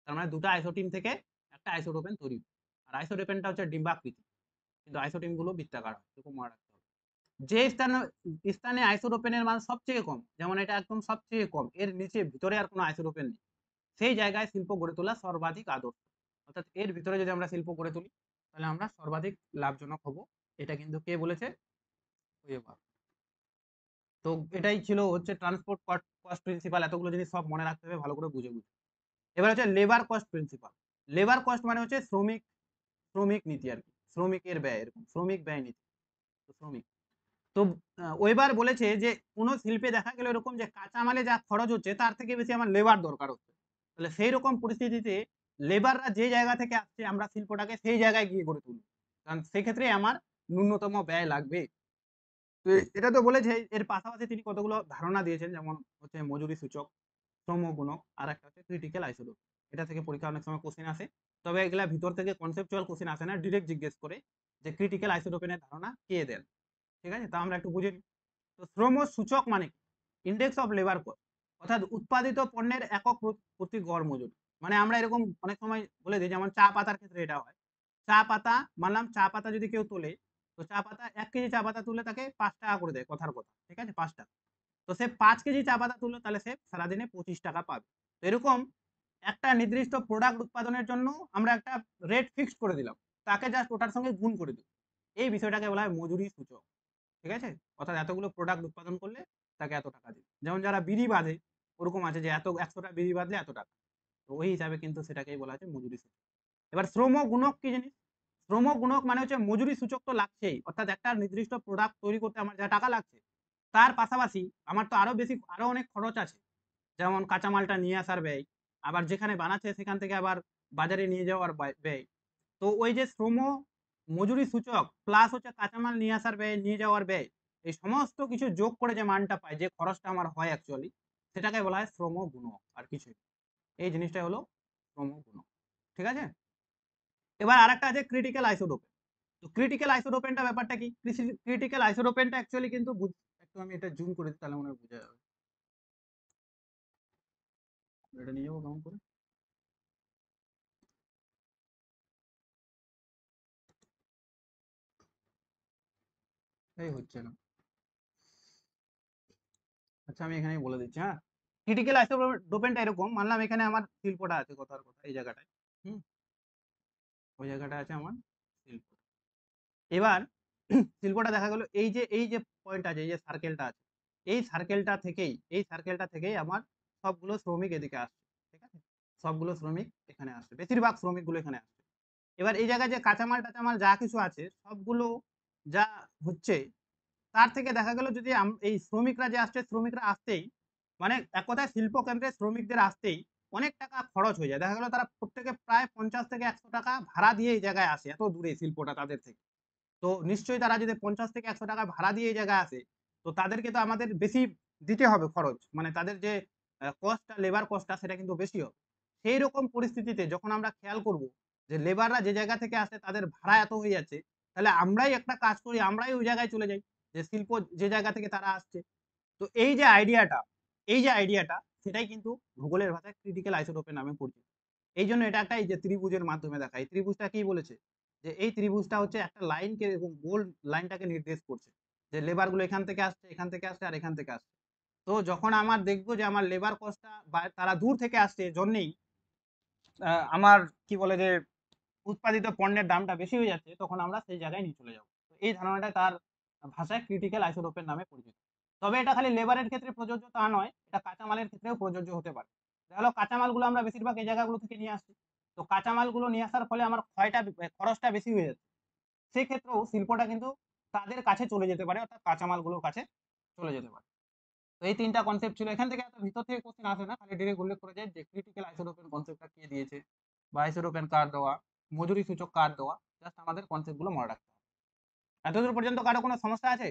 তার মানে ২ টা আইসোটিন থেকে একটা আইসোটোপেন তৈরি হয়। আর আইসোটোপেনটা হচ্ছে ডিম্বাকৃতি। কিন্তু আইসোটিন গুলো বৃত্তাকার হয়। এরকম মনে রাখতে হবে। যে স্থানে আইসোটোপেনের মান সবচেয়ে কম, যেমন এটা একদম সবচেয়ে কম, এর নিচে ভিতরে আর কোনো আইসোটোপেন নেই। সেই জায়গায় শিল্প গড়ে তোলা সর্বাধিক আদর্শ। অর্থাৎ এর ভিতরে যদি আমরা শিল্প গড়ে তুলি তাহলে আমরা সর্বাধিক লাভজনক হব। এটা কিন্তু কে বলেছে? ওয়েবার। তো এটাই ছিল হচ্ছে ট্রান্সপোর্ট কস্ট প্রিন্সিপাল। এতগুলো জিনিস সব মনে রাখতে হবে ভালো করে বুঝে বুঝে। এবার হচ্ছে labour cost principal. Labour cost মানে হচ্ছে শ্রমিক নীতি আর কি। শ্রমিকের ব্যয় এরকম শ্রমিক ব্যয় নীতি। তো শ্রমিক। তো ওয়েবার বলেছে যে কোন শিল্পে দেখা গেল এরকম যে কাঁচামালে যা খরচ হচ্ছে তার থেকে বেশি আমার লেবার দরকার হচ্ছে। তাহলে সেই রকম পরিস্থিতিতে লেবাররা যে জায়গা থেকে আসছে আমরা শিল্পটাকে সেই জায়গায় গিয়ে গড়ে তুলব। কারণ সেক্ষেত্রে আমার ন্যূনতম ব্যয় লাগবে। তো এটা তো বলেছে এর পাশাপাশি তিনি কতগুলো ধারণা দিয়েছেন যেমন হচ্ছে মজুরি সূচক, শ্রম গুণক আর একটা হচ্ছে ক্রিটিক্যাল আইসোটোপ। এটা থেকে পরীক্ষা অনেক সময় কোশ্চেন আসে। তবে এগুলা ভিতর থেকে কনসেপচুয়াল কোশ্চেন আসে না, ডিরেক্ট জিজ্ঞেস করে যে ক্রিটিক্যাল আইসোটোপের ধারণা কে দেন। ঠিক আছে? তা আমরা একটু বুঝে নিই। তো শ্রম সূচক মানে কি? ইন্ডেক্স অফ লেবার কস্ট, অর্থাৎ উৎপাদিত পণ্যের একক প্রতি গড় মজুরি। মানে আমরা এরকম অনেক সময় বলে দিই, যেমন চা পাতার ক্ষেত্রে এটা হয়। চা পাতা মানলাম চা পাতা যদি কেউ তোলে, তো চা পাতা ১ কেজি চা পাতা তুললে তাকে ৫ টাকা করে দেয় কথার কথা। ঠিক আছে? ৫ টাকা। তো সে ৫ কেজি চা পাতা তুললো তাহলে সে সারাদিনে ২৫ টাকা পাবে। তো এরকম একটা নির্দিষ্ট প্রোডাক্ট উৎপাদনের জন্য আমরা একটা রেট ফিক্সড করে দিলাম। তাকে জাস্ট ওটার সঙ্গে গুণ করে দিই। এই বিষয়টাকে বলা হয় মজুরি সূচক। ঠিক আছে? অর্থাৎ এতগুলো প্রোডাক্ট উৎপাদন করলে তাকে এত টাকা দিবে। যেমন যারা বিড়ি বাঁধে ওরকম আছে যে ১০০ টা বিড়ি বাঁধলে এত টাকা। তো ওই হিসাবে কিন্তু সেটাকেই বলা হচ্ছে মজুরি সূচক। এবার শ্রম গুণক কি জিনিস? শ্রম গুণক মানে হচ্ছে মজুরি সূচক তো লাগছেই। অর্থাৎ একটা নির্দিষ্ট প্রোডাক্ট তৈরি করতে আমার যা টাকা লাগছে তার পাশাপাশি আমার তো আরো অনেক খরচ আছে। যেমন কাঁচামালটা নিয়ে আসার ব্যয়, আবার যেখানে বানাচ্ছে সেখান থেকে আবার বাজারে নিয়ে যাওয়ার ব্যয়। তো ওই যে শ্রম মজুরি সূচক প্লাস হচ্ছে কাঁচামাল নিয়ে আসার ব্যয়, নিয়ে যাওয়ার ব্যয়, এই সমস্ত কিছু যোগ করে যে মানটা পাই, যে খরচটা আমার হয় অ্যাকচুয়ালি, সেটাকে বলা হয় শ্রম গুণক। আর কিছুই এই জিনিসটা হলো শ্রম গুণক। ঠিক আছে? এবার আরেকটা আছে ক্রিটিক্যাল আইসোটোপেন। তো ক্রিটিক্যাল আইসোটোপেনটা ব্যাপারটা কি? ক্রিটিক্যাল আইসোটোপেনটা অ্যাকচুয়ালি কিন্তু একটু আমি এটা জুম করে দিই, তাহলে মনে হয় বোঝা যাবে। এটা নিয়ে যাবো কেমন করে? এই হচ্ছে না। আচ্ছা আমি এখানেই বলে দিচ্ছি, হ্যাঁ। ক্রিটিক্যাল আইসোটোপেনটা এরকম, মানলাম এখানে আমার শিল্পটা আছে, কথার কথা এই জায়গাটায়। হুম, ওই জায়গাটা আছে আমার শিল্প। এবার শিল্পটা দেখা গেল এই যে পয়েন্ট আছে, এই যে সার্কেলটা আছে, এই সার্কেলটা থেকেই আমার সবগুলো শ্রমিক এদিকে আসছে। ঠিক আছে, সবগুলো শ্রমিক এখানে আসছে, বেশিরভাগ শ্রমিকগুলো এখানে আসছে। এবার এই জায়গায় যে কাঁচামাল টাচামাল যা কিছু আছে সবগুলো যা হচ্ছে, তার থেকে দেখা গেল যদি এই শ্রমিকরা যে আসছে, শ্রমিকরা আসতেই মানে এক কথায় শিল্প কেন্দ্রে শ্রমিকদের আসতেই অনেক টাকা খরচ হয়ে যায়। দেখা গেল তারা প্রত্যেকে প্রায় 50 থেকে 100 টাকা ভাড়া দিয়ে এই জায়গায় আসে, এত দূরে শিল্পটা তাদের থেকে। তো নিশ্চয়ই তারা যদি 50 থেকে 100 টাকা ভাড়া দিয়ে এই জায়গায় আসে, তো তাদেরকে তো আমাদের বেশি দিতে হবে খরচ, মানে তাদের যে কস্টটা, লেবার কস্টটা, সেটা কিন্তু বেশি হবে। সেই রকম পরিস্থিতিতে যখন আমরা খেয়াল করব যে লেবাররা যে জায়গা থেকে আসে তাদের ভাড়া এত হয়ে যাচ্ছে, তাহলে আমরাই একটা কাজ করি, আমরাই ওই জায়গায় চলে যাই যে শিল্প যে জায়গা থেকে তারা আসছে। তো এই যে আইডিয়াটা সেটাই কিন্তু ভূগোলের ভাষায় ক্রিটিক্যাল আইসোটোপের নামে পরিচিত। এই জন্য এটা একটা, এই যে ত্রিভুজের মাধ্যমে দেখা, এই ত্রিভুজটা কি বলেছে, যে এই ত্রিভুজটা হচ্ছে একটা লাইনকে, এবং গোল লাইনটাকে নির্দেশ করছে, যে লেবার গুলো এখান থেকে আসছে, এখান থেকে আসছে, আর এখান থেকে আসছে। তো যখন আমার দেখবো যে আমার লেবার কস্টটা বা তারা দূর থেকে আসছে জন্যেই আমার কি বলে যে উৎপাদিত পণ্যের দামটা বেশি হয়ে যাচ্ছে, তখন আমরা সেই জায়গায় নিয়ে চলে যাবো। তো এই ধারণাটা তার ভাষায় ক্রিটিক্যাল আইসোটোপের নামে পরিচিত। তবে এটা খালি লেবারের ক্ষেত্রে প্রযোজ্য তা নয়, এটা কাঁচামালের ক্ষেত্রেও প্রযোজ্য হতে পারে। দেখা গেলো কাঁচামালগুলো আমরা বেশিরভাগ এই জায়গাগুলো থেকে নিয়ে আসছি, তো কাঁচামালগুলো নিয়ে আসার ফলে আমার খরচটা বেশি হয়ে যাচ্ছে। সেক্ষেত্রেও শিল্পটা কিন্তু তাদের কাছে চলে যেতে পারে, অর্থাৎ কাঁচামালগুলোর কাছে চলে যেতে পারে। তো এই তিনটা কনসেপ্ট ছিল, এখান থেকে এত ভিতর থেকে কোশ্চেন আসে না, খালি ডিরেক্ট উল্লেখ করে যায় যে ক্রিটিক্যাল আইসোটোপের কনসেপ্টটা কে দিয়েছে, বা আইসোটোপেন কার দেওয়া, মজুরি সূচক কার দেওয়া, জাস্ট আমাদের কনসেপ্ট গুলো মনে রাখতে হবে। এতদূর পর্যন্ত কারো কোনো সমস্যা আছে?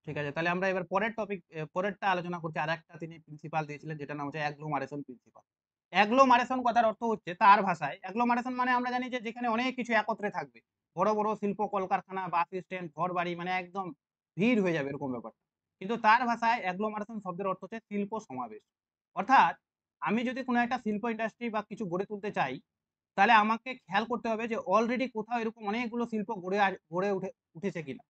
ঠিক আছে, তাহলে আমরা এবার পরের টপিক, পরেরটা আলোচনা করছি। আর একটা তিনি প্রিন্সিপাল দিয়েছিলেন, যেটা নাম হচ্ছে অ্যাগ্লোমারেশন প্রিন্সিপাল। অ্যাগ্লোমারেশন কথার অর্থ হচ্ছে, তার ভাষায় অ্যাগ্লোমারেশন মানে আমরা জানি যে যেখানে অনেক কিছু একত্রে থাকবে, বড় বড় শিল্প কলকারখানা, বাস স্ট্যান্ড, ঘর বাড়ি, মানে একদম ভিড় হয়ে যাবে এরকম ব্যাপার। কিন্তু তার ভাষায় অ্যাগ্লোমারেশন শব্দের অর্থ হচ্ছে শিল্প সমাবেশ। অর্থাৎ আমি যদি কোনো একটা শিল্প ইন্ডাস্ট্রি বা কিছু গড়ে তুলতে চাই, তাহলে আমাকে খেয়াল করতে হবে যে অলরেডি কোথাও এরকম অনেকগুলো শিল্প গড়ে উঠেছে কিনা।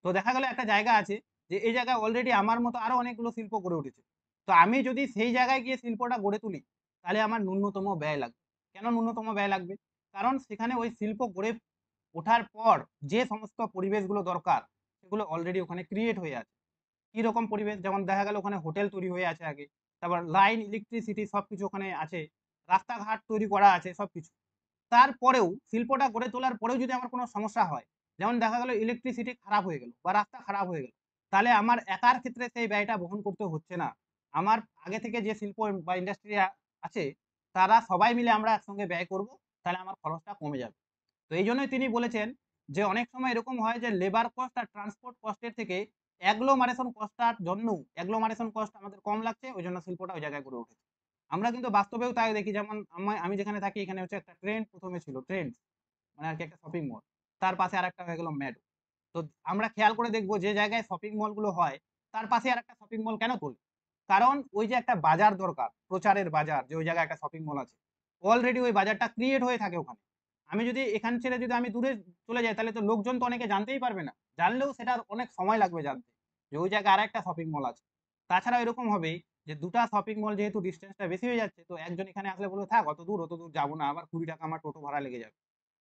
তো দেখা গেল একটা জায়গা আছে, যে এই জায়গায় অলরেডি আমার মতো আরো অনেকগুলো শিল্প গড়ে উঠেছে। তো আমি যদি সেই জায়গায় গিয়ে শিল্পটা গড়ে তুলি, তাহলে আমার ন্যূনতম ব্যয় লাগবে। কেন ন্যূনতম ব্যয় লাগবে? কারণ সেখানে ওই শিল্প গড়ে ওঠার পর যে সমস্ত পরিবেশগুলো দরকার, সেগুলো অলরেডি ওখানে ক্রিয়েট হয়ে আছে। কি রকম পরিবেশ? যেমন দেখা গেল ওখানে হোটেল তৈরি হয়ে আছে আগে, তারপর লাইন, ইলেকট্রিসিটি সবকিছু ওখানে আছে, রাস্তাঘাট তৈরি করা আছে সবকিছু। তারপরেও শিল্পটা গড়ে তোলার পরেও যদি আমার কোনো সমস্যা হয়, যেমন দেখা গেল ইলেকট্রিসিটি খারাপ হয়ে গেল বা রাস্তা খারাপ হয়ে গেল, তাহলে আমার একার ক্ষেত্রে সেই ব্যয়টা বহন করতে হচ্ছে না। আমার আগে থেকে যে শিল্প বা ইন্ডাস্ট্রি আছে, তারা সবাই মিলে আমরা একসঙ্গে ব্যয় করব, তাহলে আমার খরচটা কমে যাবে। তো এই জন্যই তিনি বলেছেন যে অনেক সময় এরকম হয় যে লেবার কস্ট আর ট্রান্সপোর্ট কস্টের থেকে অ্যাগ্লোমারেশন কস্টটার জন্য, অ্যাগ্লোমারেশন কস্ট আমাদের কম লাগছে, ওই জন্য শিল্পটা ওই জায়গায় গড়ে উঠেছে। আমরা কিন্তু বাস্তবেও তাই দেখি, যেমন আমি যেখানে থাকি, এখানে হচ্ছে একটা ট্রেন্ড প্রথমে ছিল, ট্রেন্ড মানে আর কি একটা শপিং মল, তার পাশে আরেকটা হয়ে গেল ম্যাডো। তো আমরা খেয়াল করে দেখবো যে জায়গায় শপিং মল গুলো হয়, তার পাশে আরেকটা শপিং মল কেন তোলে? কারণ ওই যে একটা বাজার দরকার, প্রচারের বাজার, যে ওই জায়গায় একটা শপিং মল আছে, অলরেডি ওই বাজারটা ক্রিয়েট হয়ে থাকে ওখানে। আমি যদি এখান ছেড়ে যদি আমি দূরে চলে যাই, তাহলে তো লোকজন তো অনেকে জানতেই পারবে না, জানলেও সেটার অনেক সময় লাগবে জানতে, যে ওই জায়গায় আরেকটা শপিং মল আছে। তাছাড়া এরকম হবে যে দুটা শপিং মল যেহেতু ডিস্টেন্সটা বেশি হয়ে যাচ্ছে, তো একজন এখানে আসলে বলবে থাক অত দূর যাবো না, আবার 20 টাকা আমার টোটো ভাড়া লেগে যাবে।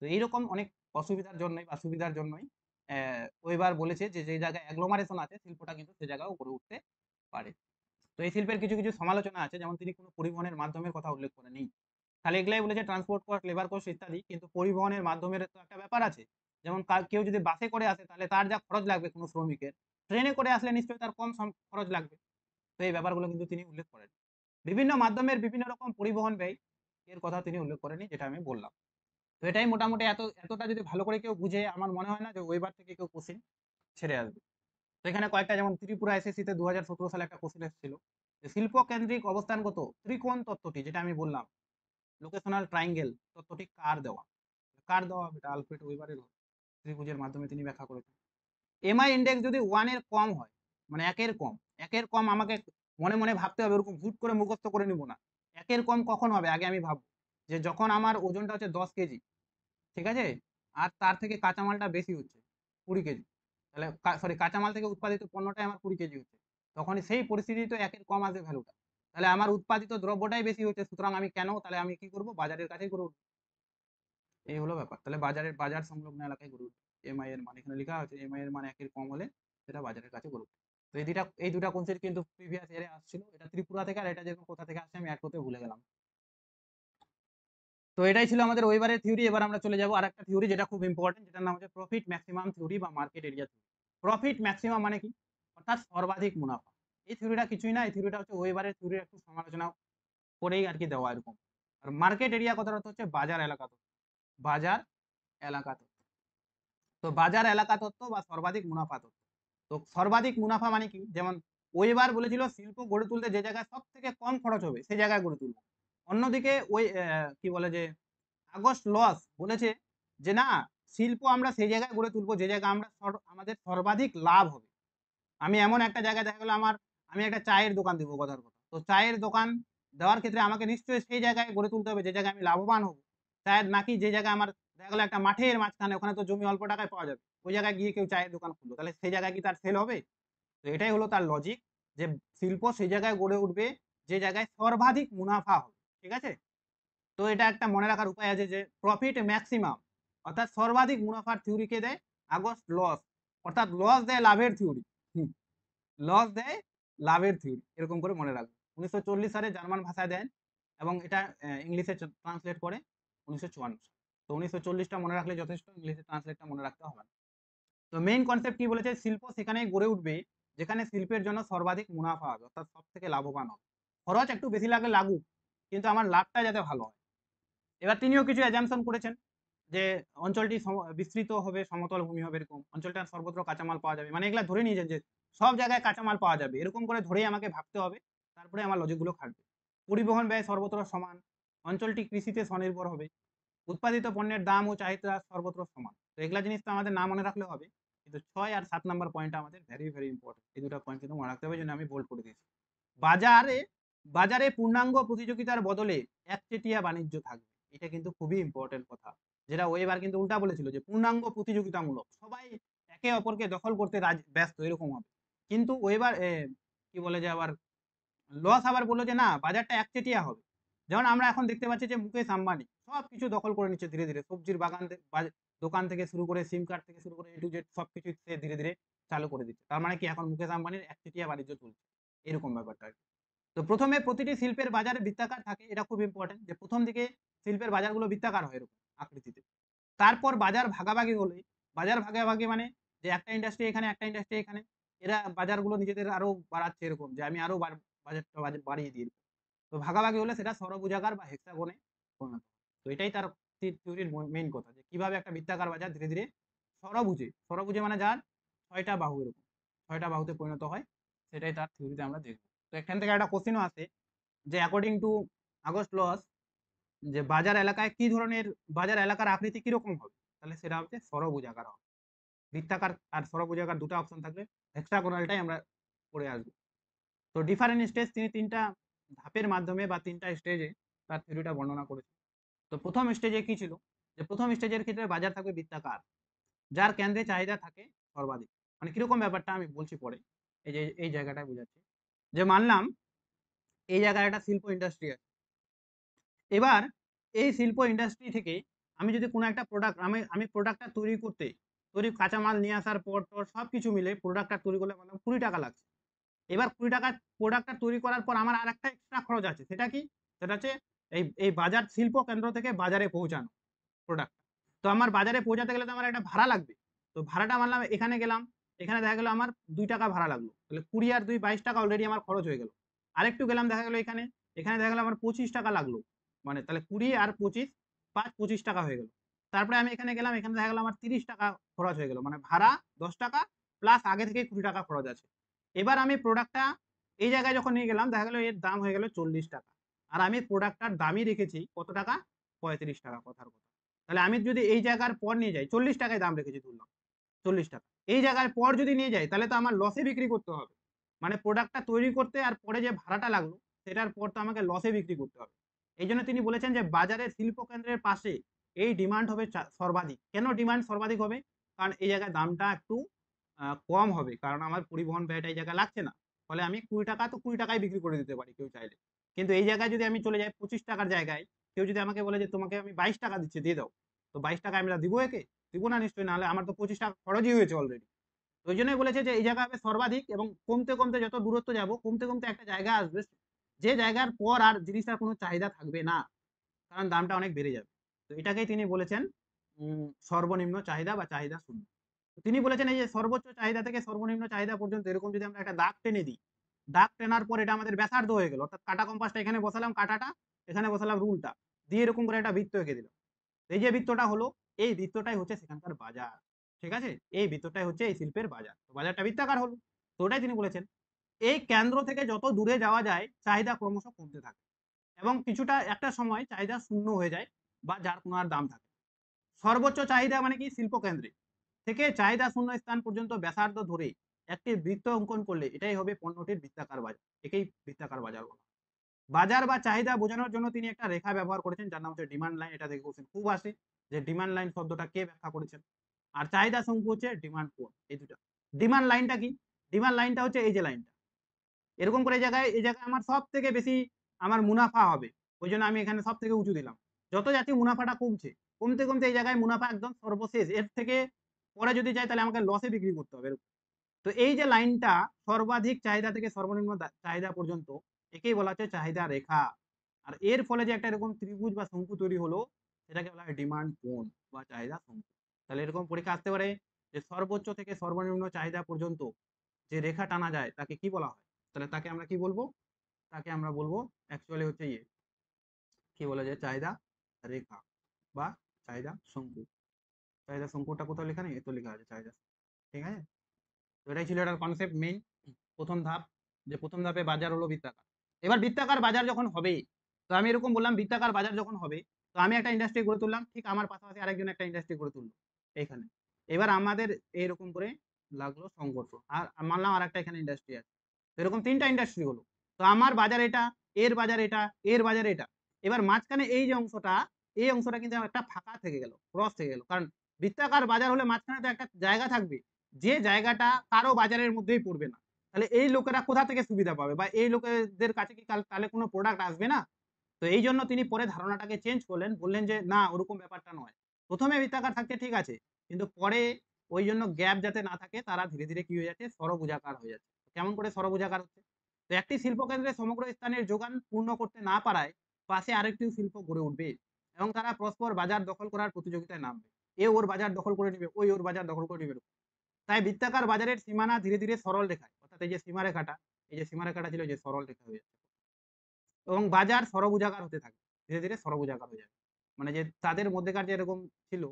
তো এইরকম অনেক অসুবিধার জন্যই বা সুবিধার জন্যই ওইবার বলেছে যে যে জায়গায় অ্যাগ্লোমারেশন আছে, শিল্পটা কিন্তু সে জায়গাও গড়ে উঠতে পারে। তো এই শিল্পের কিছু কিছু সমালোচনা আছে, যেমন তিনি কোনো পরিবহনের মাধ্যমের কথা উল্লেখ করেনি, খালি এগুলাই বলেছে ট্রান্সপোর্ট কস্ট, লেবার কস্ট ইত্যাদি, কিন্তু পরিবহনের মাধ্যমের তো একটা ব্যাপার আছে। যেমন কেউ যদি বাসে করে আসে, তাহলে তার যা খরচ লাগবে কোনো শ্রমিকের, ট্রেনে করে আসলে নিশ্চয়ই তার কম খরচ লাগবে। তো এই ব্যাপারগুলো কিন্তু তিনি উল্লেখ করেন। বিভিন্ন মাধ্যমের বিভিন্ন রকম পরিবহন ব্যয়, এর কথা তিনি উল্লেখ করেনি, যেটা আমি বললাম। তো এটাই মোটামুটি, এতটা যদি ভালো করে কেউ বুঝে, আমার মনে হয় না যে ওইবার থেকে কেউ কোশ্চিন ছেড়ে আসবে। তো এখানে কয়েকটা, যেমন ত্রিপুরা এসএসসিতে 2017 সালে একটা কোশ্চিন এসেছিল, যে শিল্প কেন্দ্রিক অবস্থানগত ত্রিকোণ তত্ত্বটি, যেটা আমি বললাম, লোকেশনাল ট্রায়াঙ্গেল তত্ত্বটি কার দেওয়া এটা আলফ্রেড ওয়েবারের ত্রিভুজের মাধ্যমে তিনি ব্যাখ্যা করেছেন। এমআই ইন্ডেক্স যদি 1 এর কম হয়, মানে 1 এর কম আমাকে মনে মনে ভাবতে হবে, ওরকম হুট করে মুখস্থ করে নিব না। 1 এর কম কখন হবে আগে আমি ভাববো, যে যখন আমার ওজনটা হচ্ছে 10 কেজি, ঠিক আছে, আর তার থেকে কাঁচামালটা বেশি হচ্ছে 20 কেজি, তাহলে সরি কাঁচামাল থেকে উৎপাদিত পণ্যটাই আমার 20 কেজি হচ্ছে, তখনই সেই পরিস্থিতি তো 1 এর কম আসবে ভ্যালুটা, তাহলে আমার উৎপাদিত দ্রব্যটাই বেশি হচ্ছে, সুতরাং আমি কেন, তাহলে আমি কি করব, বাজারের কাছেই করব। এই হলো ব্যাপার। তাহলে বাজার সংলগ্ন এলাকায় গড়ে উঠবে। এমআই এর মান এখানে লেখা আছে, এমআই এর মান 1 এর কম হলে সেটা বাজারের কাছে গড়ে উঠবে। তো এই দুটা কনসেপ্ট কিন্তু প্রিভিয়াস ইয়ারে আসছিল, এটা ত্রিপুরা থেকে, আর এটা যেরকম কোথা থেকে আসছে আমি অ্যাড করতে ভুলে গেলাম। তো এটাই ছিল আমাদের ওয়েবারের থিওরি। এবার আমরা চলে যাব আরেকটা থিওরি যেটা খুব ইম্পর্টেন্ট, যেটার নাম হচ্ছে প্রফিট ম্যাক্সিমাম থিওরি বা market area theory. Profit maximum মানে কি, অর্থাৎ সর্বাধিক মুনাফা। এই থিওরিটা কিছুই না, এই থিওরিটা হচ্ছে ওয়েবারের থিওরির একটু সমালোচনা করেই আর কি দেওয়া এরকম। আর মার্কেট এরিয়া কথাটা হচ্ছে বাজার এলাকা তত্ত্ব, বাজার এলাকা তত্ত্ব। তো বাজার এলাকা তত্ত্ব বা সর্বাধিক মুনাফা তত্ত্ব। তো সর্বাধিক মুনাফা মানে কি, যেমন ওয়েবার বলেছিল শিল্প গড়ে তুলতে যে জায়গায় সব থেকে কম খরচ হবে সেই জায়গায় গড়ে তুলবো। অন্যদিকে ওই কি বলে যে আগস্ট লস বলেছে যে না, শিল্প আমরা সেই জায়গায় গড়ে তুলবো যে জায়গায় আমাদের সর্বাধিক লাভ হবে। আমি এমন একটা জায়গায় দেখা গেলো আমি একটা চায়ের দোকান দেবো কথার কথা, তো চায়ের দোকান দেওয়ার ক্ষেত্রে আমাকে নিশ্চয়ই সেই জায়গায় গড়ে তুলতে হবে যে জায়গায় আমি লাভবান হবো, চায়ের, নাকি যে জায়গায় আমার দেখা গেলো একটা মাঠের মাঝখানে, ওখানে তো জমি অল্প টাকায় পাওয়া যাবে, ওই জায়গায় গিয়ে কেউ চায়ের দোকান খুললো, তাহলে সেই জায়গায় কি তার সেল হবে? তো এটাই হলো তার লজিক, যে শিল্প সেই জায়গায় গড়ে উঠবে যে জায়গায় সর্বাধিক মুনাফা হবে। ঠিক আছে, তো এটা একটা মনে রাখার উপায় আছে যে প্রফিট ম্যাক্সিমাম অর্থাৎ সর্বাধিক মুনাফার থিওরিকে দেয় আগস্ট লস, অর্থাৎ লস দেয় লাভের থিওরি, লস দেয় লাভের থিওরি, এরকম করে মনে রাখবে। 1940 সালে জার্মান ভাষায় দেন এবং এটা ইংলিশে ট্রান্সলেট করে 1954। তো 1940টা মনে রাখলে যথেষ্ট, ইংলিশে ট্রান্সলেটটা মনে রাখতে হবে না। তো মেইন কনসেপ্ট কি বলেছে, শিল্প সেখানেই গড়ে উঠবে যেখানে শিল্পের জন্য সর্বাধিক মুনাফা হবে, অর্থাৎ সব থেকে লাভবান হবে। খরচ একটু বেশি লাগে লাগুক, কিন্তু আমার লাভটা যাতে ভালো হয়। এবার তিনিও কিছু অ্যাজাম্পশন করেছেন যে অঞ্চলটি বিস্তৃত হবে, সমতল ভূমি হবে, এরকম অঞ্চলটার সর্বত্র কাঁচামাল পাওয়া যাবে, মানে এগুলা ধরে নিয়েছেন যে সব জায়গায় কাঁচামাল পাওয়া যাবে, এরকম করে ধরেই আমাকে ভাবতে হবে, তারপরে আমার লজিকগুলো খাটবে। পরিবহন ব্যয় সর্বত্র সমান, অঞ্চলটি কৃষিতে স্বনির্ভর হবে, উৎপাদিত পণ্যের দাম ও চাহিদা সর্বত্র সমান। তো এগুলা জিনিস তো আমাদের না মনে রাখলে হবে, কিন্তু 6 আর 7 নাম্বার পয়েন্টটা আমাদের ভেরি ভেরি ইম্পর্টেন্ট, এই দুটো পয়েন্ট কিন্তু মনে রাখতে হবে, জন্য আমি বোল্ড করে দিয়েছি। বাজারে বাজারে পূর্ণাঙ্গ প্রতিযোগিতার বদলে একচেটিয়া বাণিজ্য থাকবে, এটা কিন্তু খুবই ইম্পর্টেন্ট কথা, যেটা ওয়েবার কিন্তু উল্টা বলেছিল যে পূর্ণাঙ্গ প্রতিযোগিতামূলক, সবাই একে অপরকে দখল করতে ব্যস্ত, এরকম হবে। কিন্তু ওয়েবার কি বলে যে আবার লস আবার বললো যে না, বাজারটা একচেটিয়া হবে। যেমন আমরা এখন দেখতে পাচ্ছি যে মুকেশ আম্বানি সব কিছু দখল করে নিচ্ছে ধীরে ধীরে, সবজির বাগান দোকান থেকে শুরু করে সিম কার্ড থেকে শুরু করে এ টু জেড সবকিছু সে ধীরে ধীরে চালু করে দিচ্ছে। তার মানে কি এখন মুকেশ আম্বানির একচেটিয়া বাণিজ্য চলছে, এরকম ব্যাপারটা। তো প্রথমে প্রতিটি শিল্পের বাজারে বৃত্তাকার থাকে, এটা খুব ইম্পর্টেন্ট, যে প্রথম দিকে শিল্পের বাজারগুলো বৃত্তাকার হয় এরকম আকৃতিতে। তারপর বাজার ভাগাভাগি হলে, বাজার ভাগাভাগি মানে যে একটা ইন্ডাস্ট্রি এখানে একটা ইন্ডাস্ট্রি এখানে, এরা বাজারগুলো নিজেদের আরো বাড়াচ্ছে, এরকম যে আমি আরো বাজারটা বাড়িয়ে দিই। তো ভাগাভাগি হলে সেটা ষড়ভুজাকার বা হেক্সাগনে পরিণত হয়। তো এটাই তার থিওরির মেইন কথা, যে কিভাবে একটা বৃত্তাকার বাজার ধীরে ধীরে ষড়ভুজে মানে যার 6টা বাহু, এরকম 6টা বাহুতে পরিণত হয়, সেটাই তার থিওরিতে আমরা দেখব। তো এখান থেকে একটা কোশ্চেনও আসে যে অ্যাকর্ডিং টু আগস্ট লস, যে বাজার এলাকায় কি ধরনের, বাজার এলাকার আকৃতি কিরকম হবে, তাহলে সেটা হচ্ছে ষড়ভুজাকার হবে। বৃত্তাকার আর ষড়ভুজাকার দুটো অপশন থাকলে হেক্সাগোনালটাই আমরা করে আসবো। তো ডিফারেন্ট স্টেজ তিনি 3টা ধাপের মাধ্যমে বা 3টা স্টেজে তার থিওরিটা বর্ণনা করেছে। তো প্রথম স্টেজে কি ছিল, যে প্রথম স্টেজের ক্ষেত্রে বাজার থাকবে বৃত্তাকার, যার কেন্দ্রে চাহিদা থাকে সর্বাধিক। মানে কিরকম ব্যাপারটা আমি বলছি পরে, এই যে এই জায়গাটায় বোঝাচ্ছি, যে মানলাম এই জায়গায় একটা শিল্প ইন্ডাস্ট্রি আছে। এবার এই শিল্প ইন্ডাস্ট্রি থেকে আমি যদি কোনো একটা প্রোডাক্ট, আমি প্রোডাক্টটা তৈরি কাঁচামাল নিয়ে আসার পর সব কিছু মিলে প্রোডাক্টটা তৈরি করলে মানে 20 টাকা লাগছে। এবার 20 টাকার প্রোডাক্টটা তৈরি করার পর আমার আর একটা এক্সট্রা খরচ আছে, সেটা কি, সেটা হচ্ছে এই বাজার শিল্প কেন্দ্র থেকে বাজারে পৌঁছানো প্রোডাক্ট। তো আমার বাজারে পৌঁছাতে গেলে তো আমার একটা ভাড়া লাগবে। তো ভাড়াটা মানলাম এখানে গেলাম, এখানে দেখা গেলো আমার 2 টাকা ভাড়া লাগলো, তাহলে 20 আর 2 22 টাকা অলরেডি আমার খরচ হয়ে গেল। আরেকটু গেলাম, দেখা গেলো এখানে এখানে দেখা গেলো আমার 25 টাকা লাগলো, মানে তাহলে 20 আর 25 5 25 টাকা হয়ে গেল। তারপরে আমি এখানে গেলাম, এখানে দেখা গেলো আমার 30 টাকা খরচ হয়ে গেল, মানে ভাড়া 10 টাকা প্লাস আগে থেকে 20 টাকা খরচ আছে। এবার আমি প্রোডাক্টটা এই জায়গায় যখন নিয়ে গেলাম, দেখা গেলো এর দাম হয়ে গেল 40 টাকা। আর আমি প্রোডাক্টটার দামই রেখেছি কত টাকা, 35 টাকা, কথার কথা। তাহলে আমি যদি এই জায়গার পর নিয়ে যাই 40 টাকায় দাম রেখেছি ধরলাম, 40 টাকা, এই জায়গার পর যদি নিয়ে যাই তাহলে তো আমার লসে বিক্রি করতে হবে। মানে প্রোডাক্টটা তৈরি করতে আর পরে যে ভাড়াটা লাগলো সেটার পর তো আমাকে লসে বিক্রি করতে হবে। এই জন্য তিনি বলেছেন যে বাজারের শিল্প কেন্দ্রের পাশে এই ডিমান্ড হবে সর্বাধিক। কেন ডিমান্ড সর্বাধিক হবে? কারণ এই জায়গায় দামটা একটু কম হবে, কারণ আমার পরিবহন ব্যয়টা এই জায়গায় লাগছে না। ফলে আমি 20 টাকা তো 20 টাকায় বিক্রি করে দিতে পারি কেউ চাইলে। কিন্তু এই জায়গায় যদি আমি চলে যাই 25 টাকার জায়গায়, কেউ যদি আমাকে বলে যে তোমাকে আমি 22 টাকা দিচ্ছি দিয়ে দাও, তো 22 টাকা আমি দিব একে? দিব না নিশ্চয়ই, নাহলে আমার তো 25 টাকা খরচই হয়েছে অলরেডি। ওই জন্যই বলেছে যে এই জায়গা হবে সর্বাধিক, এবং কমতে কমতে যত দূরত্ব যাব কমতে কমতে একটা জায়গা আসবে যে জায়গার পর আর জিনিসটার কোনো চাহিদা থাকবে না, কারণ দামটা অনেক বেড়ে যাবে। তো এটাকেই তিনি বলেছেন সর্বনিম্ন চাহিদা বা চাহিদা শূন্য। তিনি বলেছেন এই যে সর্বোচ্চ চাহিদা থেকে সর্বনিম্ন চাহিদা পর্যন্ত এরকম যদি আমরা একটা দাগ টেনে দিই, দাগ টেনার পর এটা আমাদের ব্যাসার্ধ হয়ে গেল, অর্থাৎ কাটা কম্পাসটা এখানে বসালাম, কাটাটা এখানে বসালাম, রুলটা দিয়ে এরকম করে একটা বৃত্ত এঁকে দিলাম। এই যে বৃত্তটা হলো, এই বৃত্তটাই হচ্ছে সেখানকার বাজার। ঠিক আছে, এই বৃত্তটাই হচ্ছে এই শিল্পের বাজার। তো বাজারটা বৃত্তাকার হলো। তো ওটাই তিনি বলেছেন এই কেন্দ্র থেকে যত দূরে যাওয়া যায় চাহিদা ক্রমশ কমতে থাকে, এবং কিছুটা একটা সময় চাহিদা শূন্য হয়ে যায় বা যার কোনো আর দাম থাকে। সর্বোচ্চ চাহিদা মানে কি, শিল্প কেন্দ্রে থেকে চাহিদা শূন্য স্থান পর্যন্ত ব্যাসার্ধ ধরে একটি বৃত্ত অঙ্কন করলে এটাই হবে পণ্যটির বৃত্তাকার বাজার। একেই বৃত্তাকার বাজার বলা। বাজার বা চাহিদা বোঝানোর জন্য তিনি একটা রেখা ব্যবহার করেছেন যার নাম হচ্ছে ডিমান্ড লাইন। এটা দেখে কোশ্চেন খুব আসে যে ডিমান্ড লাইন শব্দটা কে ব্যাখ্যা করেছেন। আর চাহিদা শঙ্কু হচ্ছে ডিমান্ড কোণ। এই দুটা। ডিমান্ড লাইনটা কি? ডিমান্ড লাইনটা হচ্ছে এই যে লাইনটা, এরকম করে এই জায়গায় আমার সব থেকে বেশি আমার মুনাফা হবে, ওই জন্য আমি এখানে সব থেকে উঁচু দিলাম। যত যাচ্ছে মুনাফাটা কমছে, কমতে কমতে এই জায়গায় মুনাফা একদম সর্বশেষ, এর থেকে পরে যদি যাই তাহলে আমাকে লসে বিক্রি করতে হবে। তো এই যে লাইনটা সর্বাধিক চাহিদা থেকে সর্বনিম্ন চাহিদা পর্যন্ত, একেই বলা হচ্ছে চাহিদা রেখা। আর এর ফলে যে একটা এরকম ত্রিভুজ বা শঙ্কু তৈরি হলো সেটাকে বলা হয় ডিমান্ড কোণ বা চাহিদা শঙ্কু। তাহলে এরকম পরীক্ষা আসতে পারে যে সর্বোচ্চ থেকে সর্বনিম্ন চাহিদা পর্যন্ত যে রেখা টানা যায় তাকে কি বলা হয়? তাহলে তাকে আমরা কি বলবো? তাকে আমরা বলবো অ্যাকচুয়ালি হচ্ছে কি বলা যায়, চাহিদা রেখা বা চাহিদা শঙ্কু। চাহিদা শঙ্কুটা কোথাও লেখা নেই, এত লেখা আছে চাহিদা। ঠিক আছে, তো এটাই ছিল এটার কনসেপ্ট মেইন প্রথম ধাপ, যে প্রথম ধাপে বাজার হলো বৃত্তাকার। এবার বৃত্তাকার বাজার যখন হবে, তো আমি এরকম বললাম বৃত্তাকার বাজার যখন হবে, তো আমি একটা ইন্ডাস্ট্রি গড়ে তুললাম, ঠিক আমার পাশাপাশি আরেকজন একটা ইন্ডাস্ট্রি গড়ে তুললো এইখানে। এবার আমাদের এইরকম করে লাগলো সংঘর্ষ, আর মানলাম আর একটা এখানে ইন্ডাস্ট্রি আছে, এরকম 3টা ইন্ডাস্ট্রি হলো। তো আমার বাজার এটা, এর বাজার এটা, এর বাজার এটা। এবার মাঝখানে এই যে অংশটা, এই অংশটা কিন্তু একটা ফাঁকা থেকে গেল, ক্রস থেকে গেল, কারণ বৃত্তাকার বাজার হলে মাঝখানে তো একটা জায়গা থাকবে, যে জায়গাটা কারো বাজারের মধ্যেই পড়বে না। তাহলে এই লোকেরা কোথা থেকে সুবিধা পাবে, বা এই লোকেদের কাছে কি তাহলে কোনো প্রোডাক্ট আসবে না? তো এই জন্য তিনি পরে ধারণাটাকে চেঞ্জ করলেন, বললেন যে না, ওরকম ব্যাপারটা নয়। প্রথমে বৃত্তাকার থাকছে ঠিক আছে, কিন্তু পরে ওই জন্য গ্যাপ যাতে না থাকে, তারা ধীরে ধীরে কি হয়ে যাচ্ছে, ষড়ভুজাকার হয়ে যাচ্ছে। কেমন করে ষড়ভুজাকার হচ্ছে? তো একটি শিল্পকেন্দ্রে সমগ্র স্থানের যোগান পূর্ণ করতে না পারায় পাশে আরেকটি শিল্প গড়ে উঠবে, এবং তারা পরস্পর বাজার দখল করার প্রতিযোগিতায় নামবে। এ ওর বাজার দখল করে নিবে, ওই ওর বাজার দখল করে নিবে। তাই বৃত্তাকার বাজারের সীমানা ধীরে ধীরে সরল রেখায়, অর্থাৎ এই যে সীমারেখাটা, এই যে সীমারেখাটা ছিল যে সরল রেখা হয়ে যাচ্ছে, এবং বাজার ষড়ভুজাকার হতে থাকে, ধীরে ধীরে ষড়ভুজাকার হয়ে যাবে। মানে যে তাদের মধ্যেকার যে এরকম ছিল,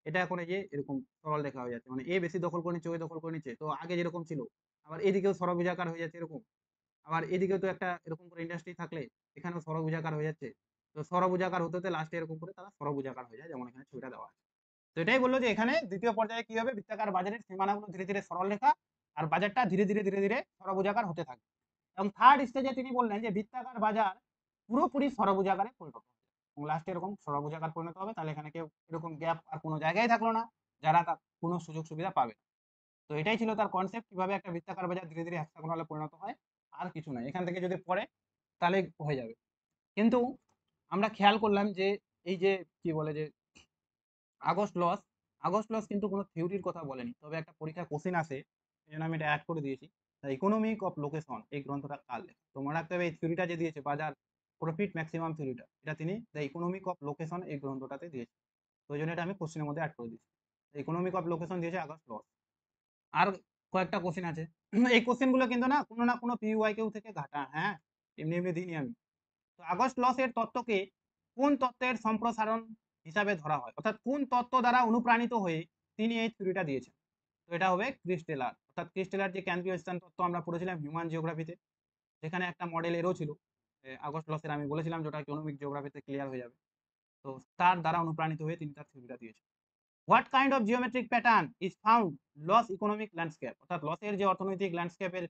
এটা এখন এই যে এরকম সরল রেখা হয়ে যাচ্ছে, মানে এ বেশি দখল করে নিচ্ছে, ওই দখল করে নিচ্ছে, তো আগে যেরকম ছিল আবার এদিকেও ষড়ভুজাকার হয়ে যাচ্ছে এরকম। আবার এদিকেও তো একটা এরকম করে ইন্ডাস্ট্রি থাকলে এখানেও ষড়ভুজাকার হয়ে যাচ্ছে। তো ষড়ভুজাকার হতে হতে লাস্টে এরকম করে তারা ষড়ভুজাকার হয়ে যায়, যেমন এখানে ছবিটা দেওয়া আছে। তো এটাই বললো যে এখানে দ্বিতীয় পর্যায়ে কি হবে, বৃত্তাকার বাজারের সীমানাগুলো ধীরে ধীরে সরল রেখা, আর বাজারটা ধীরে ধীরে ধীরে ধীরে ষড়ভুজাকার হতে থাকে। এবং থার্ড স্টেজে তিনি বললেন যে বৃত্তাকার বাজার পুরোপুরি ষড়ভুজাকারে পরিণত হবে, এবং লাস্টে এরকম ষড়ভুজাকার পরিণত হবে। তাহলে এখানে কেউ এরকম গ্যাপ আর কোনো জায়গায় থাকলো না, যারা তার কোনো সুযোগ সুবিধা পাবে। তো এটাই ছিল তার কনসেপ্ট, কিভাবে একটা বৃত্তাকার বাজার ধীরে ধীরে হেক্সাগোনালে পরিণত হয়। আর কিছু নয়, এখান থেকে যদি পড়ে তাহলে হয়ে যাবে। কিন্তু আমরা খেয়াল করলাম যে এই যে কি বলে যে আগস্ট লস, আগস্ট লস কিন্তু কোনো থিওরির কথা বলেনি, তবে একটা পরীক্ষা কোশ্চেন আসে, এই জন্য আমি এটা অ্যাড করে দিয়েছি। ইকোনমিক অফ লোকেশন এই গ্রন্থটা কার লেখা, তো মনে রাখতে হবে এই থিওরিটা যে দিয়েছে বাজার প্রফিট ম্যাক্সিমাম থিওরিটা, এটা তিনি দ্য ইকোনমিক অফ লোকেশন এই গ্রন্থটাতে দিয়েছে। তো ওই জন্য এটা আমি কোশ্চেনের মধ্যে অ্যাড করে দিয়েছি। ইকোনমিক অফ লোকেশন দিয়েছে আগস্ট লস। আর কয়েকটা কোশ্চেন আছে, এই কোশ্চেনগুলো কিন্তু না কোনো পিইউআই কেউ থেকে ঘাটা, হ্যাঁ, এমনি এমনি দিইনি আমি। তো আগস্ট লস এর তত্ত্বকে কোন তত্ত্বের সম্প্রসারণ হিসাবে ধরা হয়, অর্থাৎ কোন তত্ত্ব দ্বারা অনুপ্রাণিত হয়ে তিনি এই থিওরিটা দিয়েছেন? তো এটা হবে ক্রিস্টেলার, অর্থাৎ ক্রিস্টেলার যে কেন্দ্রীয় স্থান তত্ত্ব আমরা পড়েছিলাম হিউম্যান জিওগ্রাফিতে, যেখানে একটা মডেল এরও ছিল, আগস্ট লসের আমি বলেছিলাম যেটা ইকোনমিক জিওগ্রাফিতে ক্লিয়ার হয়ে যাবে। তো তার দ্বারা অনুপ্রাণিত হয়ে তিনি তার থিওরিটা দিয়েছেন। What kind of geometric pattern is found Losch economic landscape, অর্থাৎ লসের যে অর্থনৈতিক ল্যান্ডস্কেপের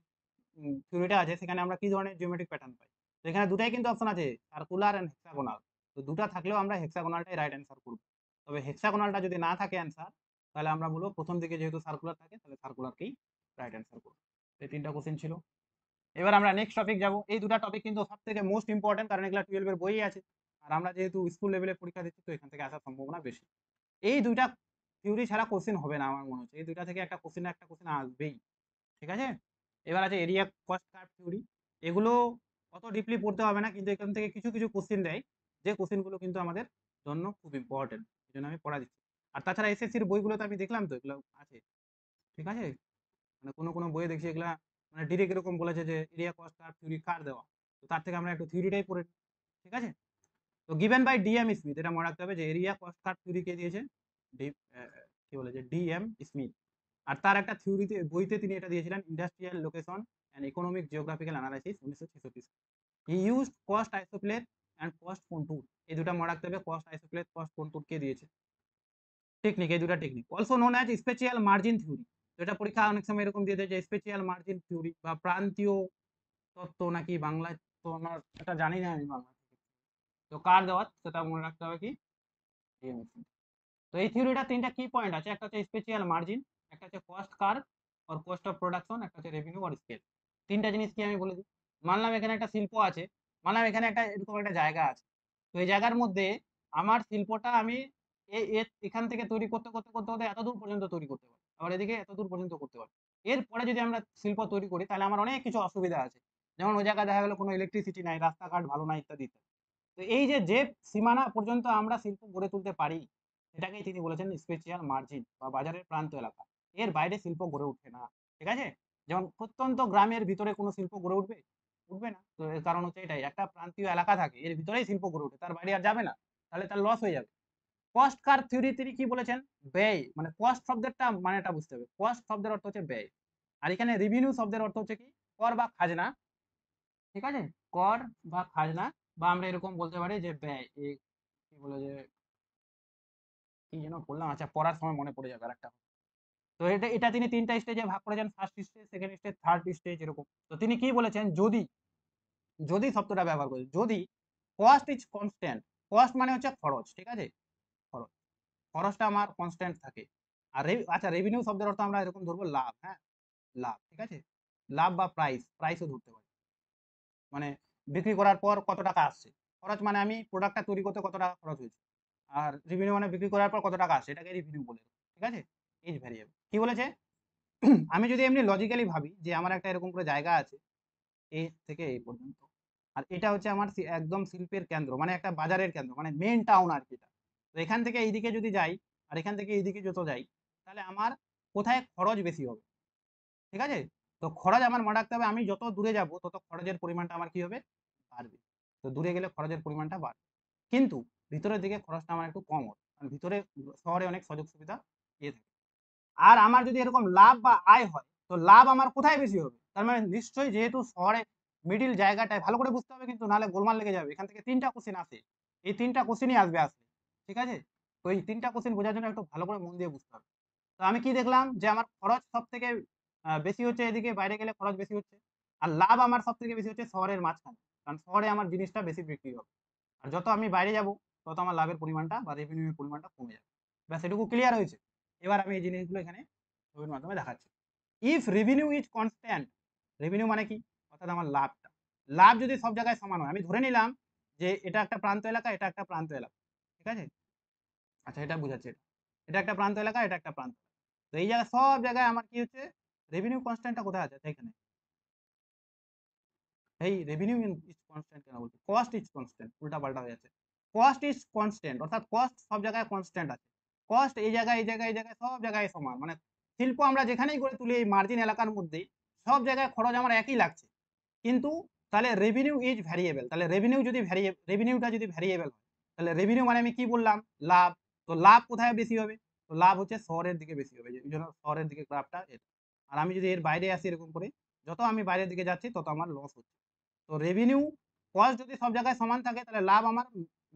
থিওরিটা আছে সেখানে আমরা কি ধরনের জিওমেট্রিক প্যাটার্ন পাই। তো এখানে দুটাই কিন্তু অপশন আছে, সার্কুলার এন্ড হেক্সাগোনাল। তো দুটা থাকলেও আমরা হেক্সাগোনালটাই রাইট অ্যান্সার করব। তবে হেক্সাগোনালটা যদি না থাকে অ্যান্সার, তাহলে আমরা বলবো প্রথম দিকে যেহেতু সার্কুলার থাকে তাহলে সার্কুলারকেই রাইট অ্যান্সার করব। এই তিনটা কোশ্চেন ছিল। এবার আমরা নেক্সট টপিক যাব। এই দুটা টপিক কিন্তু সবথেকে মোস্ট ইম্পর্টেন্ট, কারণ এগুলা 12 এর বইয়ে আছে। আর আমরা যেহেতু স্কুল লেভেলে পরীক্ষা দিচ্ছি তো এখান থেকে আসার সম্ভাবনা বেশি। এই দুইটা থিওরি ছাড়া কোশ্চেন হবে না আমার মনে হচ্ছে। এই দুইটা থেকে একটা কোশ্চেন আসবেই। ঠিক আছে? এবার আছে এরিয়া কস্ট কার্ভ থিওরি। এগুলো অত ডিপলি পড়তে হবে না, কিন্তু এখান থেকে কিছু কিছু কোশ্চেন দেয়, যে কোশ্চেনগুলো কিন্তু আমাদের জন্য খুব ইম্পর্টেন্ট। এই জন্য আমি পড়া দিচ্ছি। আর তাছাড়া এসএসসির বইগুলোতে আমি দেখলাম তো এগুলো আছে। ঠিক আছে? মানে কোনো বইয়ে দেখছি এগুলা মানে ডিরেক্ট এরকম বলেছে যে এরিয়া কস্ট কার্ভ থিওরি কার দেওয়া। তো তার থেকে আমরা একটু থিওরিটাই পড়ে। ঠিক আছে? তো গিভেন বাই ডিএম স্মিথ, এটা মনে রাখতে হবে যে এরিয়া কস্ট কার্ভ থিওরি কে দিয়েছে, কি বলে যে ডিএম স্মিথ। আর তার একটা থিওরিতে বইতে তিনি এটা দিয়েছিলেন, industrial location and economic geographical analysis 1966। He use cost isoplate and cost contour. এই দুটা মনে রাখতে হবে, কস্ট আইসোপ্লেট কস্ট কন্ট্যুর কে দিয়েছে। টেকনিক, এই দুটা technique. Also known as spatial margin theory. এটা পরীক্ষা অনেক সময় এরকম দিয়ে দেয় যে স্পেশাল মার্জিন থিওরি বা প্রান্তীয় তত্ত্ব নাকি বাংলায়, তো আমার এটা জানি না আমি বাংলা। তো কার দেওয়া সেটা মনে রাখতে হবে কি, তো এই থিওরিটা তিনটা কি পয়েন্ট আছে, একটা হচ্ছে স্পেশাল মার্জিন, একটা হচ্ছে কস্ট কার্ভ আর কস্ট অফ প্রোডাকশন, একটা হচ্ছে রেভিনিউ আর স্কেল। তিনটা জিনিস কি আমি বলে দিই। মানলাম এখানে একটা শিল্প আছে, মানলাম এখানে একটা এরকম একটা জায়গা আছে। তো এই জায়গার মধ্যে আমার শিল্পটা আমি এখান থেকে তৈরি করতে করতে করতে করতে এত দূর পর্যন্ত তৈরি করতে পারি, আবার এদিকে এত দূর পর্যন্ত করতে পারি। এরপরে যদি আমরা শিল্প তৈরি করি তাহলে আমার অনেক কিছু অসুবিধা আছে। যেমন ওই জায়গায় দেখা গেলো কোনো ইলেকট্রিসিটি নাই, রাস্তাঘাট ভালো নাই, ইত্যাদি ইত্যাদি। তো এই যে যে সীমানা পর্যন্ত আমরা শিল্প গড়ে তুলতে পারি, এটাকেই তিনি বলেছেন স্পেশাল মার্জিন বা বাজারের প্রান্ত এলাকা। এর বাইরে শিল্প গড়ে উঠে না। ঠিক আছে? যেমন প্রত্যন্ত গ্রামের ভিতরে কোনো শিল্প গড়ে উঠবে, উঠবে না। তো এর কারণ হচ্ছে এটাই, একটা প্রান্তীয় এলাকা থাকে, এর ভিতরেই শিল্প গড়ে ওঠে, তার বাইরে আর যাবে না, তাহলে তার লস হয়ে যাবে। কস্ট কার্ভ থিওরি তিনি কি বলেছেন, ব্যয়, মানে কস্ট শব্দটা মানেটা বুঝতে হবে। কস্ট শব্দের অর্থ হচ্ছে ব্যয়, আর এখানে রেভিনিউ শব্দের অর্থ হচ্ছে কি, কর বা খাজনা। ঠিক আছে? কর বা খাজনা, বা আমরা এরকম বলতে পারি যে ব্যয়। এই কি বলে যে, কি যেন বললাম, আচ্ছা পড়ার সময় মনে পড়ে যাবে আরেকটা। তো এটা এটা তিনি তিনটা স্টেজে ভাগ করেছেন, first stage, second stage, third stage এরকম। তো তিনি কি বলেছেন, যদি যদি শব্দটা ব্যবহার করি, যদি কস্ট ইজ কনস্ট্যান্ট, কস্ট মানে হচ্ছে খরচ। ঠিক আছে? খরচ, খরচটা আমার কনস্ট্যান্ট থাকে। আর আচ্ছা রেভিনিউ শব্দের অর্থ আমরা এরকম ধরবো লাভ। হ্যাঁ, লাভ। ঠিক আছে? লাভ বা প্রাইসও ধরতে পারি। মানে বিক্রি করার পর কত টাকা আসছে। খরচ মানে আমি প্রোডাক্টটা তৈরি করতে কত টাকা খরচ হয়েছে। আর রেভিনিউ মানে বিক্রি করার পর কত টাকা আসছে, এটাকে রেভিনিউ বলে। ঠিক আছে? Is variable. কি বলেছে, আমি যদি এমনি লজিক্যালি ভাবি যে আমার একটা এরকম করে জায়গা আছে, এই থেকে এই পর্যন্ত, আর এটা হচ্ছে আমার একদম শিল্পের কেন্দ্র, মানে একটা বাজারের কেন্দ্র, মানে মেইন টাউন আর কি। তো এখান থেকে এইদিকে যদি যাই, আর এখান থেকে এইদিকে যত যাই, তাহলে আমার কোথায় খরচ বেশি হবে। ঠিক আছে? তো খরচ আমার মনে রাখতে হবে, আমি যত দূরে যাব তত খরচের পরিমাণটা আমার কি হবে, বাড়বে। তো দূরে গেলে খরচের পরিমাণটা বাড়বে, কিন্তু ভিতরের দিকে খরচটা আমার একটু কম হবে, কারণ ভিতরে শহরে অনেক সুযোগ সুবিধা ইয়ে থাকে। আর আমার যদি এরকম লাভ বা আয় হয়, তো লাভ আমার কোথায় বেশি হবে, তার মানে নিশ্চয়ই যেহেতু শহরে মিডিল জায়গাটায়, ভালো করে বুঝতে হবে কিন্তু, নাহলে গোলমাল লেগে যাবে। এখান থেকে তিনটা কোশ্চেন আসে, এই তিনটা কোশ্চেনই আসবে আসলে। ঠিক আছে? তো এই তিনটা কোশ্চেন বোঝার জন্য একটু ভালো করে মন দিয়ে বুঝতে হবে। তো আমি কি দেখলাম যে আমার খরচ সব থেকে বেশি হচ্ছে এদিকে, বাইরে গেলে খরচ বেশি হচ্ছে। আর লাভ আমার সব থেকে বেশি হচ্ছে শহরের মাঝখানে, কারণ শহরে আমার জিনিসটা বেশি বিক্রি হবে। আর যত আমি বাইরে যাব তত আমার লাভের পরিমাণটা বা রেভিনিউর পরিমাণটা কমে যাবে। ব্যাস, এটুকু ক্লিয়ার হয়েছে। এবার আমি এই জিনিসগুলো এখানে ছবির মাধ্যমে দেখাচ্ছি। If revenue is constant, revenue মানে কি, অর্থাৎ আমার লাভটা, লাভ যদি সব জায়গায় সমান হয়, আমি ধরে নিলাম যে এটা একটা প্রান্ত এলাকা, এটা একটা প্রান্ত এলাকা। ঠিক আছে? আচ্ছা এটা বুঝাচ্ছি, এটা এটা একটা প্রান্ত এলাকা, এটা একটা প্রান্ত। তো এই জায়গায় সব জায়গায় আমার কি হচ্ছে, রেভিনিউ কনস্ট্যান্টটা কোথায় আছে, এখানে। এই রেভিনিউ ইজ কনস্ট্যান্ট কেন বলছি, কস্ট ইজ কনস্ট্যান্ট, উল্টা পাল্টা হয়ে যাচ্ছে। কস্ট ইজ কনস্ট্যান্ট, অর্থাৎ কস্ট সব জায়গায় কনস্ট্যান্ট আছে। কস্ট এই জায়গায়, এই জায়গায়, এই জায়গায়, সব জায়গায় সমান, মানে শিল্প আমরা যেখানেই করে তুলি এই মার্জিন এলাকার মধ্যে, সব জায়গায় খরচ আমার একই লাগছে। কিন্তু তাহলে রেভিনিউ ইজ ভ্যারিয়েবল, তাহলে রেভিনিউটা যদি ভ্যারিয়েবল হয়, তাহলে রেভিনিউ মানে আমি কি বললাম, লাভ। তো লাভ কোথায় বেশি হবে, তো লাভ হচ্ছে শহরের দিকে বেশি হবে, এই জন্য শহরের দিকে গ্রাফটা এটা। আর আমি যদি এর বাইরে আসি এরকম করে, যত আমি বাইরের দিকে যাচ্ছি তত আমার লস হচ্ছে। তো রেভিনিউ কস্ট যদি সব জায়গায় সমান থাকে তাহলে লাভ আমার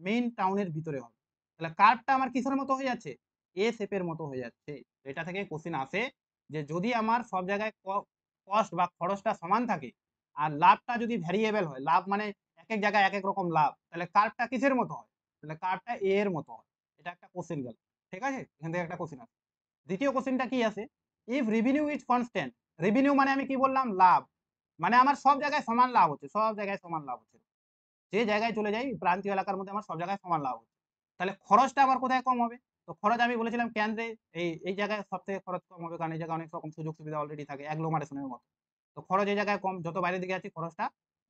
মেইন টাউনের ভিতরে হবে। তাহলে কার্ভটা আমার কিসের মতো হয়ে যাচ্ছে? এ শেপের মতো হয়ে যাচ্ছে। এটা থেকে কোশ্চেন আসে যে যদি আমার সব জায়গায় কস্ট বা খরচটা সমান থাকে আর লাভটা যদি ভ্যারিয়েবল হয়, লাভ মানে একেক জায়গায় একেক রকম লাভ, তাহলে কার্ভটা কিসের মতো হয়? তাহলে কার্ভটা এ এর মতো হয়। এটা একটা কোশ্চেন গেল। ঠিক আছে? এখান থেকে একটা কোশ্চেন আসে। দ্বিতীয় কোশ্চেনটা কি আসে? If revenue is constant, revenue মানে আমি কি বললাম? লাভ। মানে আমার সব জায়গায় সমান লাভ হচ্ছে, সব জায়গায় সমান লাভ হচ্ছে। যে জায়গায় চলে যাই প্রান্তীয় এলাকার মধ্যে আমার সব জায়গায় সমান লাভ হচ্ছে। তাহলে খরচটা আমার কোথায় কম হবে? তো খরচ আমি বলেছিলাম কেন্দ্রে এই জায়গায় সবথেকে খরচ কম হবে, কারণ এই জায়গায় অনেক রকম সুযোগ সুবিধা অলরেডি থাকে অ্যাগ্লোমারেশনের মতো। তো খরচ এই জায়গায় কম, যত বাইরের দিকে যাচ্ছি খরচটা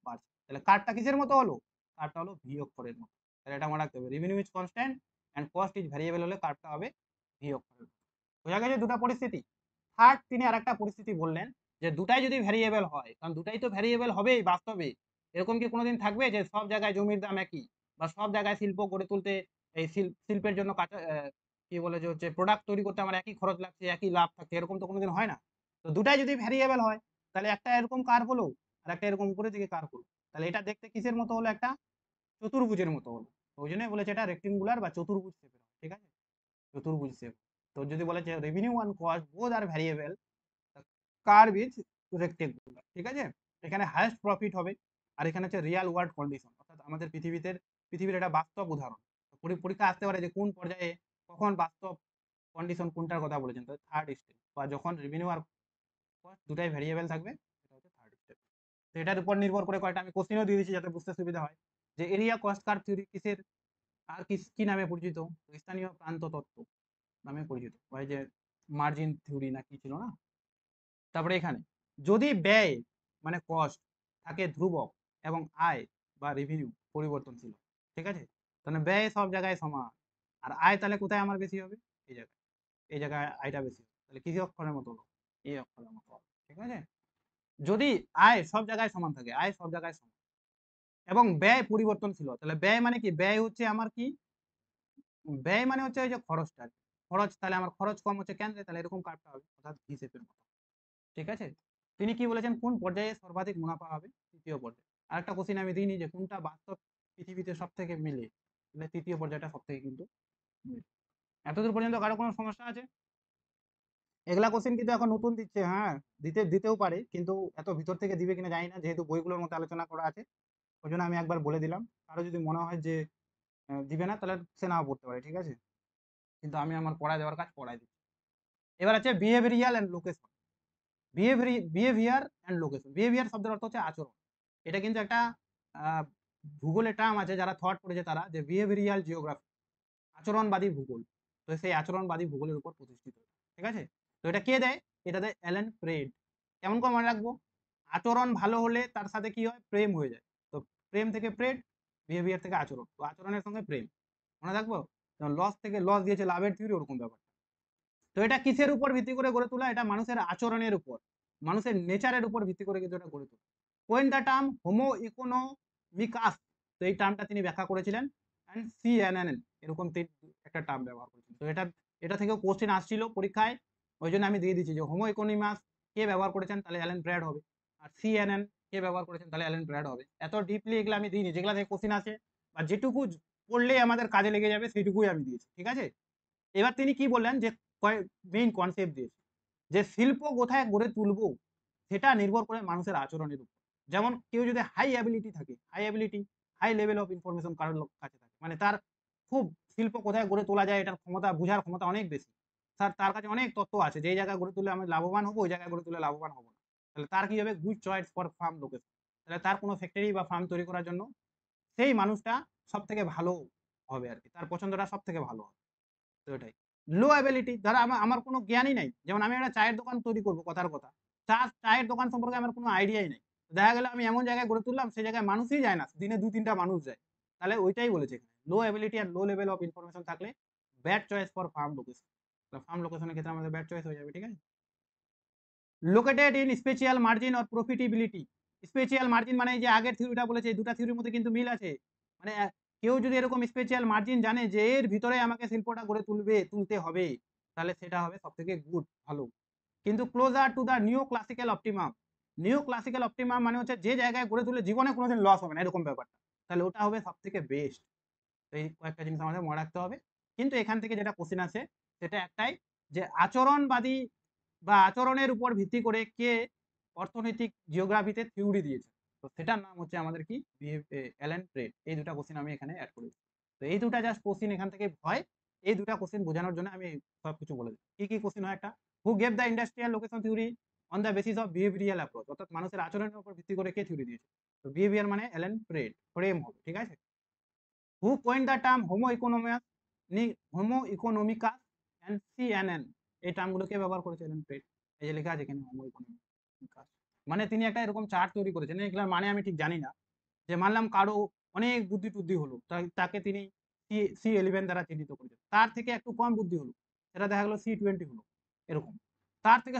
বাড়ছে। তাহলে কার্ভটা কিসের মতো হলো? কার্ভটা হলো ভি অক্ষরের মতো। তাহলে এটা মনে রাখতে হবে, revenue is constant and cost is variable হলে কার্ভটা হবে ভি অক্ষরের মতো। বোঝা গেছে দুটা পরিস্থিতি। থার্ড তিনি আরেকটা পরিস্থিতি বললেন যে দুটাই যদি ভ্যারিয়েবল হয়, কারণ দুটাই তো ভ্যারিয়েবল হবেই বাস্তবে। এরকম কি কোনোদিন থাকবে যে সব জায়গায় জমির দাম একই বা সব জায়গায় শিল্প গড়ে তুলতে এই শিল্পের জন্য কাঁচা কি বলে যে হচ্ছে প্রোডাক্ট তৈরি করতে আমার একই খরচ লাগছে, একই লাভ থাকছে, এরকম তো কোনোদিন হয় না। তো দুটাই যদি ভ্যারিয়েবল হয় তাহলে একটা এরকম কার্ভ হলো আর একটা এরকম উপরের দিকে কার্ভ হলো। তাহলে এটা দেখতে কিসের মতো হলো? একটা চতুর্ভুজের মতো হলো। ওই জন্যই বলেছে এটা রেক্টেঙ্গুলার বা চতুর্ভুজ শেপের। ঠিক আছে? চতুর্ভুজ শেপ। তো যদি বলে যে revenue and cost both are variable, curve is rectangular. ঠিক আছে? এখানে হাইয়েস্ট প্রফিট হবে আর এখানে হচ্ছে রিয়াল ওয়ার্ল্ড কন্ডিশন, অর্থাৎ আমাদের পৃথিবীর একটা বাস্তব উদাহরণ। পরীক্ষা আসতে পারে যে কোন পর্যায়ে কখন বাস্তব কন্ডিশন কোনটার কথা বলেছেন, তো থার্ড স্টেপ বা যখন রেভিনিউ আর কস্ট দুটাই ভ্যারিয়েবল থাকবে, এটা হচ্ছে থার্ড স্টেপ। তো এটার উপর নির্ভর করে কয়েকটা আমি কোশ্চেনও দিয়ে দিচ্ছি যাতে বুঝতে সুবিধা হয়। যে এরিয়া কস্ট কার্ভ থিওরি কিসের আর কি নামে পরিচিত? স্থানীয় প্রান্ত তত্ত্ব নামে পরিচিত। ওই যে মার্জিন থিওরি না কি ছিল না। তারপরে এখানে যদি ব্যয় মানে কস্ট থাকে ধ্রুবক এবং আয় বা রেভিনিউ পরিবর্তনশীল, ঠিক আছে? তাহলে ব্যয় সব জায়গায় সমান আর আয় তাহলে কোথায় আমার বেশি হবে? এই জায়গায়, এই জায়গায় আয়টা বেশি হবে। তাহলে কি অক্ষরের মতো হলো? এই অক্ষরের মতো হবে। ঠিক আছে? যদি আয় সব জায়গায় সমান থাকে, আয় সব জায়গায় সমান এবং ব্যয় পরিবর্তনশীল, তাহলে ব্যয় মানে কি? ব্যয় হচ্ছে আমার কি? ব্যয় মানে হচ্ছে ওই যে খরচটা, খরচ, তাহলে আমার খরচ কম হচ্ছে কেন? তাহলে এরকম কাটতে হবে, অর্থাৎ হিসেবের মতো। ঠিক আছে? তিনি কি বলেছেন কোন পর্যায়ে সর্বাধিক মুনাফা হবে? তৃতীয় পর্যায়ে। আরেকটা কোশ্চেন আমি দিইনি যে কোনটা বাস্তব পৃথিবীতে সব থেকে মিলে, তাহলে তৃতীয় পর্যায়টা সব থেকে কিন্তু মিলে। এতদূর পর্যন্ত কারো কোনো সমস্যা আছে? এগুলা কোশ্চেন কিন্তু এখন নতুন দিচ্ছে, হ্যাঁ, দিতেও পারে, কিন্তু এত ভিতর থেকে দিবে কিনা জানি না, যেহেতু বইগুলোর মধ্যে আলোচনা করা আছে ওই জন্য আমি একবার বলে দিলাম। কারো যদি মনে হয় যে দিবে না তাহলে সে নাও পড়তে পারে, ঠিক আছে? কিন্তু আমি আমার পড়ায় দেওয়ার কাজ পড়াই দিচ্ছি। এবার আছে behavioural and location. Behaviour and location. Behaviour শব্দের অর্থ হচ্ছে আচরণ। এটা কিন্তু একটা ভূগোলের টার্ম আছে, যারা থট পড়েছে তারা, যে বিহেভিয়ারিয়াল জিওগ্রাফি, আচরণবাদী ভূগোল। তো সেই আচরণবাদী ভূগোলের উপর প্রতিষ্ঠিত। ঠিক আছে? তো এটা কে দেয়? এটা দেয় অ্যালেন ফ্রেড। কেমন করে মনে রাখবো? আচরণ ভালো হলে তার সাথে কি হয়? প্রেম হয়ে যায়। তো প্রেম থেকে ফ্রেড, বিহেভিয়ার থেকে আচরণ, তো আচরণের সঙ্গে প্রেম। মনে রাখবো? লস থেকে লস দিয়েছে লাভের থিওরি, ওরকম ব্যাপার। তো এটা কিসের উপর ভিত্তি করে গড়ে তোলা? এটা মানুষের আচরণের উপর, মানুষের নেচারের উপর ভিত্তি করে কিন্তু এটা গড়ে তোলা। কোয়েন দ্য টার্ম হোমো ইকোনমিকাস, তো এই টার্মটা তিনি ব্যাখ্যা করেছিলেন এন্ড সিএনএন, এরকম একটা টার্ম ব্যবহার করেছেন। তো এটা থেকেও কোশ্চেন আসছিল পরীক্ষায়, ওই জন্য আমি দিয়ে দিচ্ছি যে হোমো ইকোনমিকাস কে ব্যবহার করেছেন, তাহলে অ্যালেন ব্র্যাড হবে। আর সিএনএন কে ব্যবহার করেছেন, তাহলে অ্যালেন ব্র্যাড হবে। এত ডিপলি এগুলো আমি দিইনি, যেগুলা থেকে কোশ্চেন আছে বা যেটুকু পড়লে আমাদের কাজে লেগে যাবে সেইটুকুই আমি দিয়েছি। ঠিক আছে? এবার তিনি কি বললেন যে মেইন কনসেপ্ট দিয়েছে যে শিল্প কোথায় গড়ে তুলবো সেটা নির্ভর করে মানুষের আচরণের উপর। যেমন কেউ যদি হাই অ্যাবিলিটি থাকে, হাই লেভেল অফ ইনফরমেশন কারোর কাছে থাকে, মানে তার খুব শিল্প কোথায় গড়ে তোলা যায় এটার ক্ষমতা, বোঝার ক্ষমতা অনেক বেশি, তার কাছে অনেক তথ্য আছে যে এই জায়গায় গড়ে তুলে আমি লাভবান হবো, ওই জায়গায় গড়ে তুলে লাভবান হবো না, তাহলে তার কি হবে? Good choice for firm location. তাহলে তার কোনো ফ্যাক্টরি বা ফার্ম তৈরি করার জন্য সেই মানুষটা সব থেকে ভালো হবে আর কি, তার পছন্দটা সব থেকে ভালো হবে। তো এটাই লো অ্যাবিলিটি, ধরো আমার কোনো জ্ঞানই নাই, যেমন আমি একটা চায়ের দোকান তৈরি করবো, কথার কথা, চায়ের দোকান সম্পর্কে আমার কোনো আইডিয়াই নাই, দেখা গেল আমি এমন জায়গায় গড়ে তুললাম সেই জায়গায় মানুষই যায় না, দিনে 2-3টা মানুষ যায়, তাহলে ওইটাই বলেছে এখানে লো অ্যাবিলিটি আর লো লেভেল অফ ইনফরমেশন থাকলে bad choice for firm location. Firm লোকেশনের ক্ষেত্রে আমাদের ব্যাড চয়েস হয়ে যাবে। ঠিক আছে? Located in spatial margin or profitability. Spatial margin মানে যে আগের থিওরিটা বলেছে, এই দুটা থিওরির মধ্যে কিন্তু মিল আছে। মানে কেউ যদি এরকম স্পেশাল মার্জিন জানে যে এর ভিতরে আমাকে শিল্পটা গড়ে তুলতে হবে, তাহলে সেটা হবে সবথেকে গুড, ভালো। কিন্তু closer to the new classical optimum, নিও ক্লাসিক্যাল অপটিমাম মানে হচ্ছে যে জায়গায় গড়ে তুলে জীবনে কোনোদিন লস হবে না এরকম ব্যাপারটা, তাহলে ওটা হবে সব থেকে বেস্ট। এই কয়েকটা জিনিস আমাদের মনে রাখতে হবে। কিন্তু এখান থেকে যেটা কোশ্চেন আছে সেটা একটাই, যে আচরণবাদী বা আচরণের উপর ভিত্তি করে কে অর্থনৈতিক জিওগ্রাফিতে থিওরি দিয়েছে, তো সেটার নাম হচ্ছে আমাদের কি অ্যালেন প্রেট। এই দুটা কোশ্চেন আমি এখানে অ্যাড করি। তো এই দুটা জাস্ট কোশ্চেন এখান থেকে হয়, এই দুটা কোশ্চেন বোঝানোর জন্য আমি সব কিছু বলে দিই। কি কি কোশ্চেন হয়, একটা who gave the industrial location theory on the basis of behavioural approach, অর্থাৎ মানুষের আচরণের উপর ভিত্তি করে কে থিওরি দিয়েছে, তো বিহেভিয়ার মানে অ্যালেন প্রেট, ফ্রেম হবে, ঠিক আছে। Who coined the term homo economias homo economicus and CNN, এই টার্মগুলোকে ব্যবহার করেছে অ্যালেন প্রেট। এই যে লেখা আছে এখানে হোমো ইকোনমিকাস, মানে তিনি একটা এরকম চার্ট তৈরি করেছেন, এগুলোর মানে আমি ঠিক জানি না, যে মানলাম কারো অনেক বুদ্ধি টুদ্ধি হলো, তাকে তিনি C11 দ্বারা চিহ্নিত করেছেন, তার থেকে একটু কম বুদ্ধি হলো সেটা দেখা গেলো C20 হলো, এরকম। তার থেকে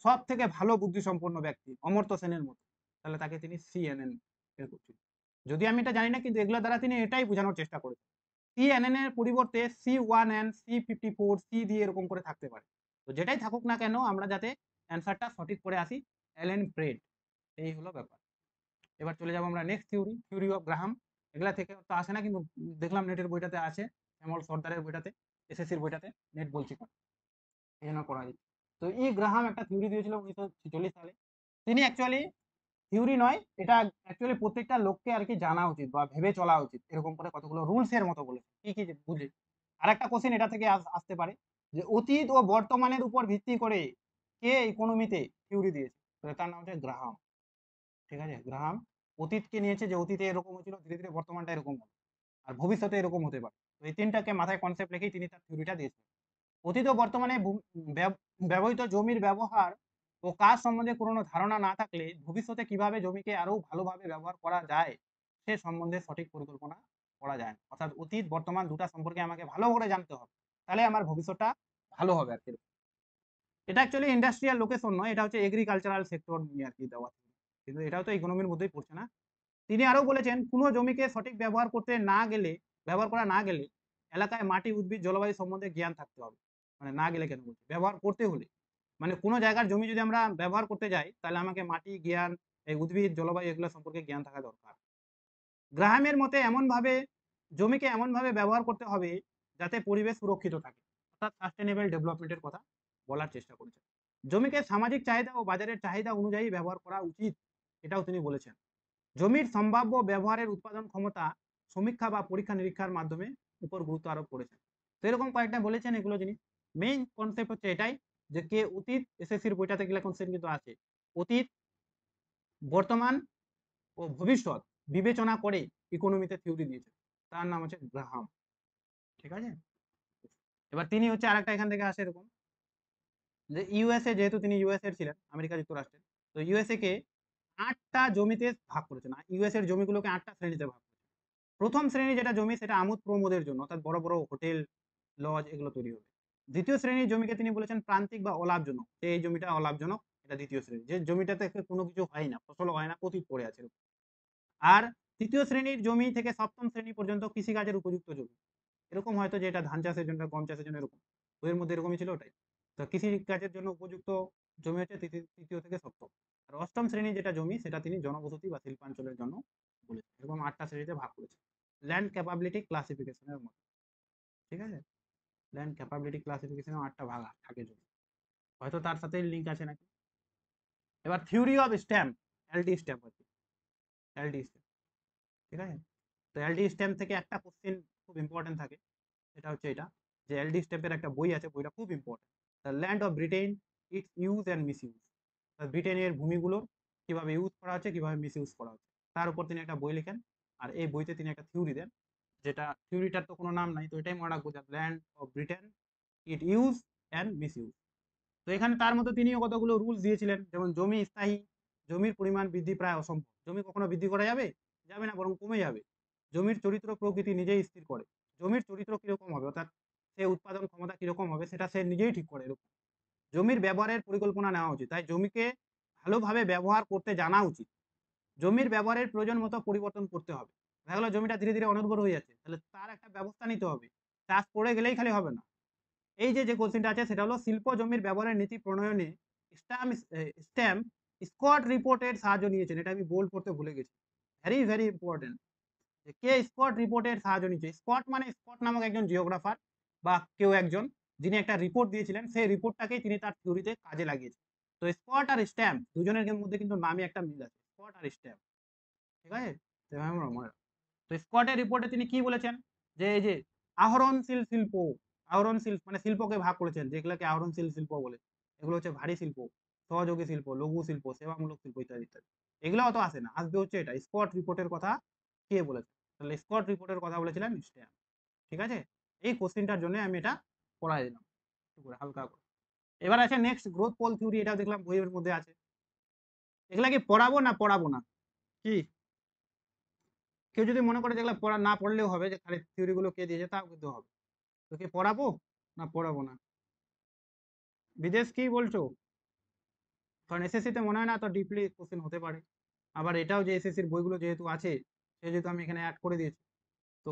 সব থেকে ভালো বুদ্ধি সম্পন্ন ব্যক্তি অমর্ত্য সেনের মতো, তাহলে তাকে তিনি CNN এরকম। যদি আমি এটা জানি না, কিন্তু এগুলো দ্বারা তিনি এটাই বোঝানোর চেষ্টা করেছেন। CNN এর পরিবর্তে C1N C54 সি দিয়ে এরকম করে থাকতে পারে, তো যেটাই থাকুক না কেন আমরা যাতে অ্যান্সারটা সঠিক করে আসি, অ্যালেন প্রেট, এই হলো ব্যাপার। এবার চলে যাবো আমরা next theory, theory of Graham. এগুলা থেকে তো আসে না, কিন্তু দেখলাম নেটের বইটাতে আছে, শ্যামল সর্দারের বইটাতে, SSCর বইটাতে, নেট বলছি এই জন্য করা যায়। তো গ্রাহাম একটা থিওরি দিয়েছিল 1946 সালে। তিনি অ্যাকচুয়ালি থিওরি নয়, এটা অ্যাকচুয়ালি প্রত্যেকটা লোককে আর কি জানা উচিত বা ভেবে চলা উচিত, এরকম করে কতগুলো রুলস এর মতো বলে কি কি বুঝলি। আর একটা কোশ্চেন এটা থেকে আসতে পারে, যে অতীত ও বর্তমানের উপর ভিত্তি করে কে ইকোনমিতে থিওরি দিয়েছে, তো তার নাম হচ্ছে গ্রাহাম, ঠিক আছে। গ্রাহাম অতীতকে নিয়েছে, যে অতীতে এরকম হয়েছিল, ধীরে ধীরে বর্তমানটা এরকম হবে, আর ভবিষ্যতে এরকম হতে পারে, তো এই তিনটাকে মাথায় কনসেপ্ট রেখেই তিনি তার থিওরিটা দিয়েছেন। অতীত ও বর্তমানে ব্যবহৃত জমির ব্যবহার ও কাজ সম্বন্ধে কোনো ধারণা না থাকলে ভবিষ্যতে কিভাবে জমিকে আরো ভালোভাবে ব্যবহার করা যায় সে সম্বন্ধে সঠিক পরিকল্পনা করা যায় না। অর্থাৎ অতীত বর্তমান দুটা সম্পর্কে আমাকে ভালো করে জানতে হবে, তাহলে আমার ভবিষ্যৎটা ভালো হবে আর কি। এটা অ্যাকচুয়ালি ইন্ডাস্ট্রিয়াল লোকেশন নয়, এটা হচ্ছে এগ্রিকালচারাল সেক্টর নিয়ে আর কি দেওয়া, কিন্তু এটাও তো ইকোনমির মধ্যেই পড়ছে না। তিনি আরো বলেছেন, কোনো জমিকে সঠিক ব্যবহার করা না গেলে এলাকায় মাটি, উদ্ভিদ, জলবায়ু সম্বন্ধে জ্ঞান থাকতে হবে। মানে না গেলে কেন বলছি, ব্যবহার করতে হলে, মানে কোনো জায়গার জমি যদি আমরা ব্যবহার করতে যাই, তাহলে আমাকে মাটি জ্ঞান, এই উদ্ভিদ, জলবায়ু এগুলো সম্পর্কে জ্ঞান থাকা দরকার। গ্রাহামের মতে জমিকে এমনভাবে ব্যবহার করতে হবে যাতে পরিবেশ সুরক্ষিত থাকে, অর্থাৎ সাস্টেনেবল ডেভেলপমেন্টের কথা বলার চেষ্টা করেছেন। জমিকে সামাজিক চাহিদা ও বাজারের চাহিদা অনুযায়ী ব্যবহার করা উচিত, এটাও তিনি বলেছেন। জমির সম্ভাব্য ব্যবহারের উৎপাদন ক্ষমতা সমীক্ষা বা পরীক্ষা নিরীক্ষার মাধ্যমে উপর গুরুত্ব আরোপ করেছেন। তো এরকম কয়েকটা বলেছেন, এগুলো জিনিস মেইন কনসেপ্ট হচ্ছে এটাই, যে কে অতীত, SSCর বইটাতে গেলে কনসেপ্ট কিন্তু আছে, অতীত, বর্তমান ও ভবিষ্যৎ বিবেচনা করে ইকোনমিতে থিওরি দিয়েছে, তার নাম হচ্ছে গ্রাহাম, ঠিক আছে। এবার তিনি হচ্ছে আরেকটা এখান থেকে আসে এরকম, যে USA, যেহেতু তিনি USA ছিলেন, আমেরিকা যুক্তরাষ্ট্রের, তো USA কে 8টা জমিতে ভাগ করেছেন, US এর জমিগুলোকে 8টা শ্রেণীতে ভাগ করেছেন। প্রথম শ্রেণী যেটা জমি, সেটা আমোদ প্রমোদের জন্য, অর্থাৎ বড় বড় হোটেল, লজ এগুলো তৈরি হবে। দ্বিতীয় শ্রেণীর জমিকে তিনি বলেছেন প্রান্তিক বা অলাভজনক, এই জমিটা অলাভজনক, এটা দ্বিতীয় শ্রেণী, যে জমিটাতে কোনো কিছু হয় না, ফসল হয় না, পতিত পড়ে আছে। আর তৃতীয় শ্রেণীর জমি থেকে সপ্তম শ্রেণী পর্যন্ত কৃষিকাজের উপযুক্ত জমি, এরকম হয়তো যে এটা ধান চাষের জন্য, গম চাষের জন্য, এরকম বইয়ের মধ্যে এরকমই ছিল ওটাই। তো কৃষি কাজের জন্য উপযুক্ত জমি হচ্ছে তৃতীয় থেকে সপ্তম। আর অষ্টম শ্রেণী যেটা জমি, সেটা তিনি জনবসতি বা শিল্পাঞ্চলের জন্য বলেছেন। এরকম 8টা শ্রেণীতে ভাগ করেছে ল্যান্ড ক্যাপাবিলিটি ক্লাসিফিকেশনের মধ্যে, ঠিক আছে। ল্যান্ড ক্যাপাবিলিটি ক্লাসিফিকেশনে 8টা ভাগ থাকে জমি, হয়তো তার সাথে লিঙ্ক আছে নাকি। এবার theory of stamp, LD stamp আছে, LD স্ট্যাম্প, ঠিক আছে। তো LD স্ট্যাম্প থেকে একটা কোশ্চেন খুব ইম্পর্টেন্ট থাকে, এটা হচ্ছে এটা, যে LD স্ট্যাম্পের একটা বই আছে, বইটা খুব important, the land of Britain, it's use and miss use, ব্রিটেনের ভূমিগুলো কিভাবে ইউজ করা হচ্ছে, কিভাবে মিস ইউজ করা হচ্ছে, তার উপর তিনি একটা বই লেখেন। আর এই বইতে তিনি একটা থিওরি দেন, যেটা থিওরিটার তো কোনো নাম নাই, তো এটাই মনে রাখবো, land of Britain, it use and miss use. তো এখানে তার মতো তিনিও কতগুলো রুলস দিয়েছিলেন, যেমন জমি স্থায়ী, জমির পরিমাণ বৃদ্ধি প্রায় অসম্ভব, জমি কখনো বৃদ্ধি করা যাবে যাবে না, বরং কমে যাবে। জমির চরিত্র প্রকৃতি নিজেই স্থির করে, জমির চরিত্র কিরকম হবে, অর্থাৎ সে উৎপাদন ক্ষমতা কিরকম হবে সেটা সে নিজেই ঠিক করে, এরকম। জমির ব্যবহারের পরিকল্পনা নেওয়া উচিত, তাই জমিকে ভালোভাবে ব্যবহার করতে জানা উচিত। জমির ব্যবহারের প্রয়োজন মতো পরিবর্তন করতে হবে, দেখা গেলো জমিটা ধীরে ধীরে অনুর্বর হয়ে যাচ্ছে, তাহলে তার একটা ব্যবস্থা নিতে হবে, চাষ করে গেলেই খালি হবে না। এই যে কোশ্চেনটা আছে, সেটা হলো শিল্প জমির ব্যবহারের নীতি প্রণয়নে স্ট্যাম্প স্কট রিপোর্টের সাহায্য নিয়েছেন, এটা আমি বোল্ড করতে ভুলে গেছি, ভেরি ভেরি ইম্পর্টেন্ট। কে স্কট রিপোর্টের সাহায্য নিচ্ছে? স্কট মানে স্কট নামক একজন জিওগ্রাফার বা কেউ একজন, যিনি একটা রিপোর্ট দিয়েছিলেন, সেই রিপোর্টটাকেই তিনি তার থিওরিতে কাজে লাগিয়েছেন। তো স্কট আর স্ট্যাম্প দুজনের মধ্যে কিন্তু নামে একটা মিল আছে, স্কট আর স্ট্যাম্প, ঠিক আছে? সেভাবে আমরা মনে রাখবো। তো স্কটের রিপোর্টে তিনি কি বলেছেন, যে এই যে আহরণশীল শিল্প, আহরণশীল মানে শিল্পকে ভাগ করেছেন, যেগুলোকে আহরণশীল শিল্প বলে। এগুলো হচ্ছে ভারী শিল্প, সহযোগী শিল্প, লঘু শিল্প, সেবামূলক শিল্প ইত্যাদি ইত্যাদি। এগুলো অত আসে না, আসবে হচ্ছে এটা স্কট রিপোর্টের কথা কে বলেছে, তাহলে স্কট রিপোর্টের কথা বলেছিলেন স্ট্যাম্প, ঠিক আছে? এই কোশ্চেনটার জন্য আমি এটা পড়াই দিলাম একটু করে হালকা করে। এবার আছে নেক্সট গ্রোথ পোল থিওরি, এটাও দেখলাম বইয়ের মধ্যে আছে। এগুলা কি পড়াবো না পড়াবো না, কি কেউ যদি মনে করে যেগুলো পড়া না পড়লেও হবে, যে খালি থিওরি গুলো কে দিয়েছে তাও কিন্তু হবে, তো কি পড়াবো না পড়াবো না? বিদেশ কি বলছো? কারণ এসএসসি তে মনে হয় না তো ডিপলি কোশ্চেন হতে পারে। আবার এটাও যে এসএসসির বইগুলো যেহেতু আছে, সে যেহেতু আমি এখানে অ্যাড করে দিয়েছি, তো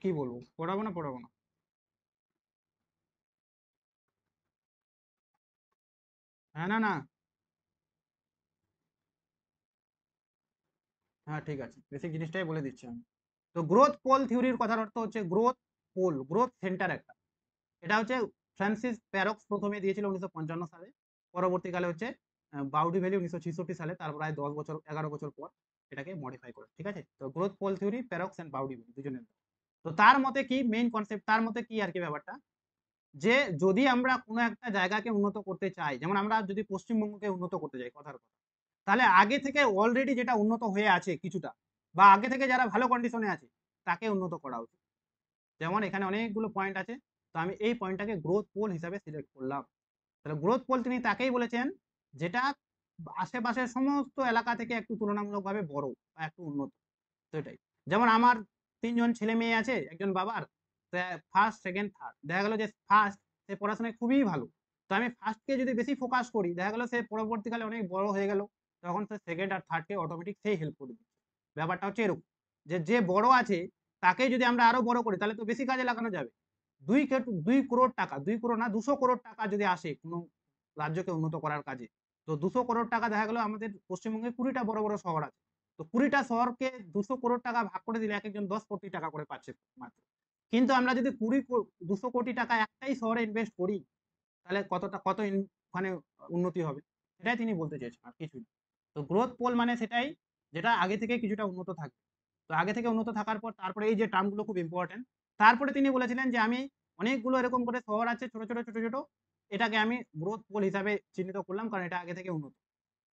কি বলবো, পড়াবো না পড়াবো না? হ্যাঁ না না, হ্যাঁ ঠিক আছে, বেসিক জিনিসটাই বলে দিচ্ছি আমি। তো গ্রোথ পোল থিওরির কথার অর্থ হচ্ছে গ্রোথ পোল, গ্রোথ সেন্টার একটা। এটা হচ্ছে ফ্রান্সিস প্যারক্স প্রথমে দিয়েছিল 1955 সালে, পরবর্তীকালে হচ্ছে বাউডি ভ্যালি 1966 সালে, তার প্রায় 10 বছর 11 বছর পর এটাকে মডিফাই করে, ঠিক আছে? তো growth pole theory Perroux and Boudeville দুজনের। তো তার মতে কি মেইন কনসেপ্ট, তার মতে কি আর কি ব্যাপারটা, যে যদি আমরা কোনো একটা জায়গাকে উন্নত করতে চাই, যেমন আমরা যদি পশ্চিমবঙ্গকে উন্নত করতে চাই কথার কথা, তাহলে আগে থেকে অলরেডি যেটা উন্নত হয়ে আছে কিছুটা, বা আগে থেকে যারা ভালো কন্ডিশনে আছে তাকে উন্নত করা উচিত। যেমন এখানে অনেকগুলো পয়েন্ট আছে, তো আমি এই পয়েন্টটাকে গ্রোথ পোল হিসাবে সিলেক্ট করলাম। তাহলে গ্রোথ পোল তিনি তাকেই বলেছেন যেটা আশেপাশের সমস্ত এলাকা থেকে একটু তুলনামূলকভাবে বড় বা একটু উন্নত। তো এটাই, যেমন আমার 3 জন ছেলে মেয়ে আছে একজন বাবার, ফার্স্ট সেকেন্ড থার্ড, দেখা গেল যে ফার্স্ট সে পড়াশোনায় খুবই ভালো, তো আমি ফার্স্টকে যদি বেশি ফোকাস করি, দেখা গেল সে পরবর্তীকালে অনেক বড় হয়ে গেল, তখন সে সেকেন্ড আর থার্ডকে অটোমেটিক সেই হেল্প করে দিচ্ছে। ব্যাপারটা হচ্ছে এরকম, যে যে বড় আছে তাকে যদি আমরা আরো বড় করি তাহলে তো বেশি কাজে লাগানো যাবে। 2 কোটি টাকা, 2 কোটি না 200 কোটি টাকা যদি আসে কোনো রাজ্যকে উন্নত করার কাজে, তো 200 কোটি টাকা দেখা গেল আমাদের পশ্চিমবঙ্গে 20টা বড় বড় শহর আছে, তো 20টা শহরকে 200 কোটি টাকা ভাগ করে দিলে এক একজন 10 কোটি টাকা করে পাচ্ছে মাত্র। কিন্তু আমরা যদি 200 কোটি টাকা একটাই শহরে ইনভেস্ট করি, তাহলে ওখানে উন্নতি হবে, সেটাই তিনি বলতে চেয়েছেন, আর কিছুই না। তো গ্রোথ পোল মানে সেটাই, যেটা আগে থেকে কিছুটা উন্নত থাকবে। তো আগে থেকে উন্নত থাকার পর তারপরে এই যে টার্মগুলো খুব ইম্পর্টেন্ট, তারপরে তিনি বলেছিলেন যে আমি অনেকগুলো এরকম করে শহর আছে ছোট ছোট ছোট ছোট, এটাকে আমি গ্রোথ পোল হিসাবে চিহ্নিত করলাম, কারণ এটা আগে থেকে উন্নত,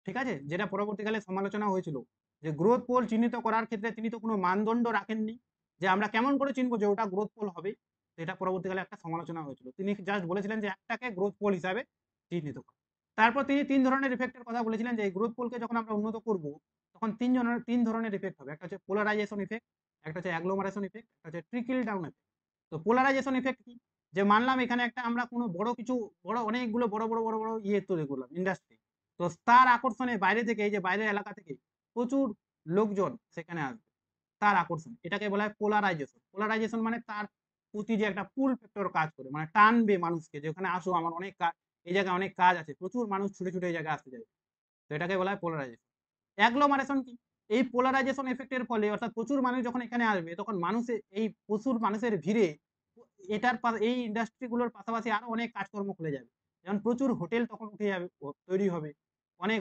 ঠিক আছে? যেটা পরবর্তীকালে সমালোচনা হয়েছিল, যে গ্রোথ পোল চিহ্নিত করার ক্ষেত্রে তিনি তো কোনো মানদণ্ড রাখেননি, যে আমরা কেমন করে চিনবো যে ওটা গ্রোথ পোল হবে। এটা পরবর্তীকালে একটা সমালোচনা হয়েছিল, তিনি জাস্ট বলেছিলেন যে একটাকে গ্রোথ পোল হিসাবে চিহ্নিত করা। তারপর তিনি 3 ধরনের ইফেক্টের কথা বলেছিলেন, যে এই গ্রোথ পোলকে যখন আমরা উন্নত করব, তখন 3 ধরনের ইফেক্ট হবে, একটা হচ্ছে পোলারাইজেশন ইফেক্ট, একটা হচ্ছে অ্যাগ্লোমারেশন ইফেক্ট, একটা হচ্ছে ট্রিকল ডাউন ইফেক্ট। তো পোলারাইজেশন ইফেক্ট কি, যে মানলাম এখানে একটা আমরা কোনো বড় কিছু, বড় অনেকগুলো বড় বড় বড় বড় ইয়ে তৈরি করলাম ইন্ডাস্ট্রি, তো তার আকর্ষণে বাইরে থেকে, এই যে বাইরের এলাকা থেকে প্রচুর লোকজন সেখানে আসবে, তার আকর্ষণ, এটাকে বলা হয় পোলারাইজেশন। পোলারাইজেশন মানে তার প্রতি যে একটা পুল ফ্যাক্টর কাজ করে, মানে টানবে মানুষকে, যে ওখানে আসো আমার অনেক কাজ, এই জায়গায় অনেক কাজ আছে, প্রচুর মানুষ ছুটে ছুটে এই জায়গায় আসতে যায়, তো এটাকে বলা হয় পোলারাইজেশন। অ্যাগ্লোমারেশন কি, এই পোলারাইজেশন এফেক্টের ফলে, অর্থাৎ প্রচুর মানুষ যখন এখানে আসবে, তখন মানুষের এই প্রচুর মানুষের ভিড়ে এই ইন্ডাস্ট্রিগুলোর পাশাপাশি আরো অনেক কাজকর্ম খুলে যাবে, যেমন প্রচুর হোটেল তখন উঠে যাবে, তৈরি হবে, অনেক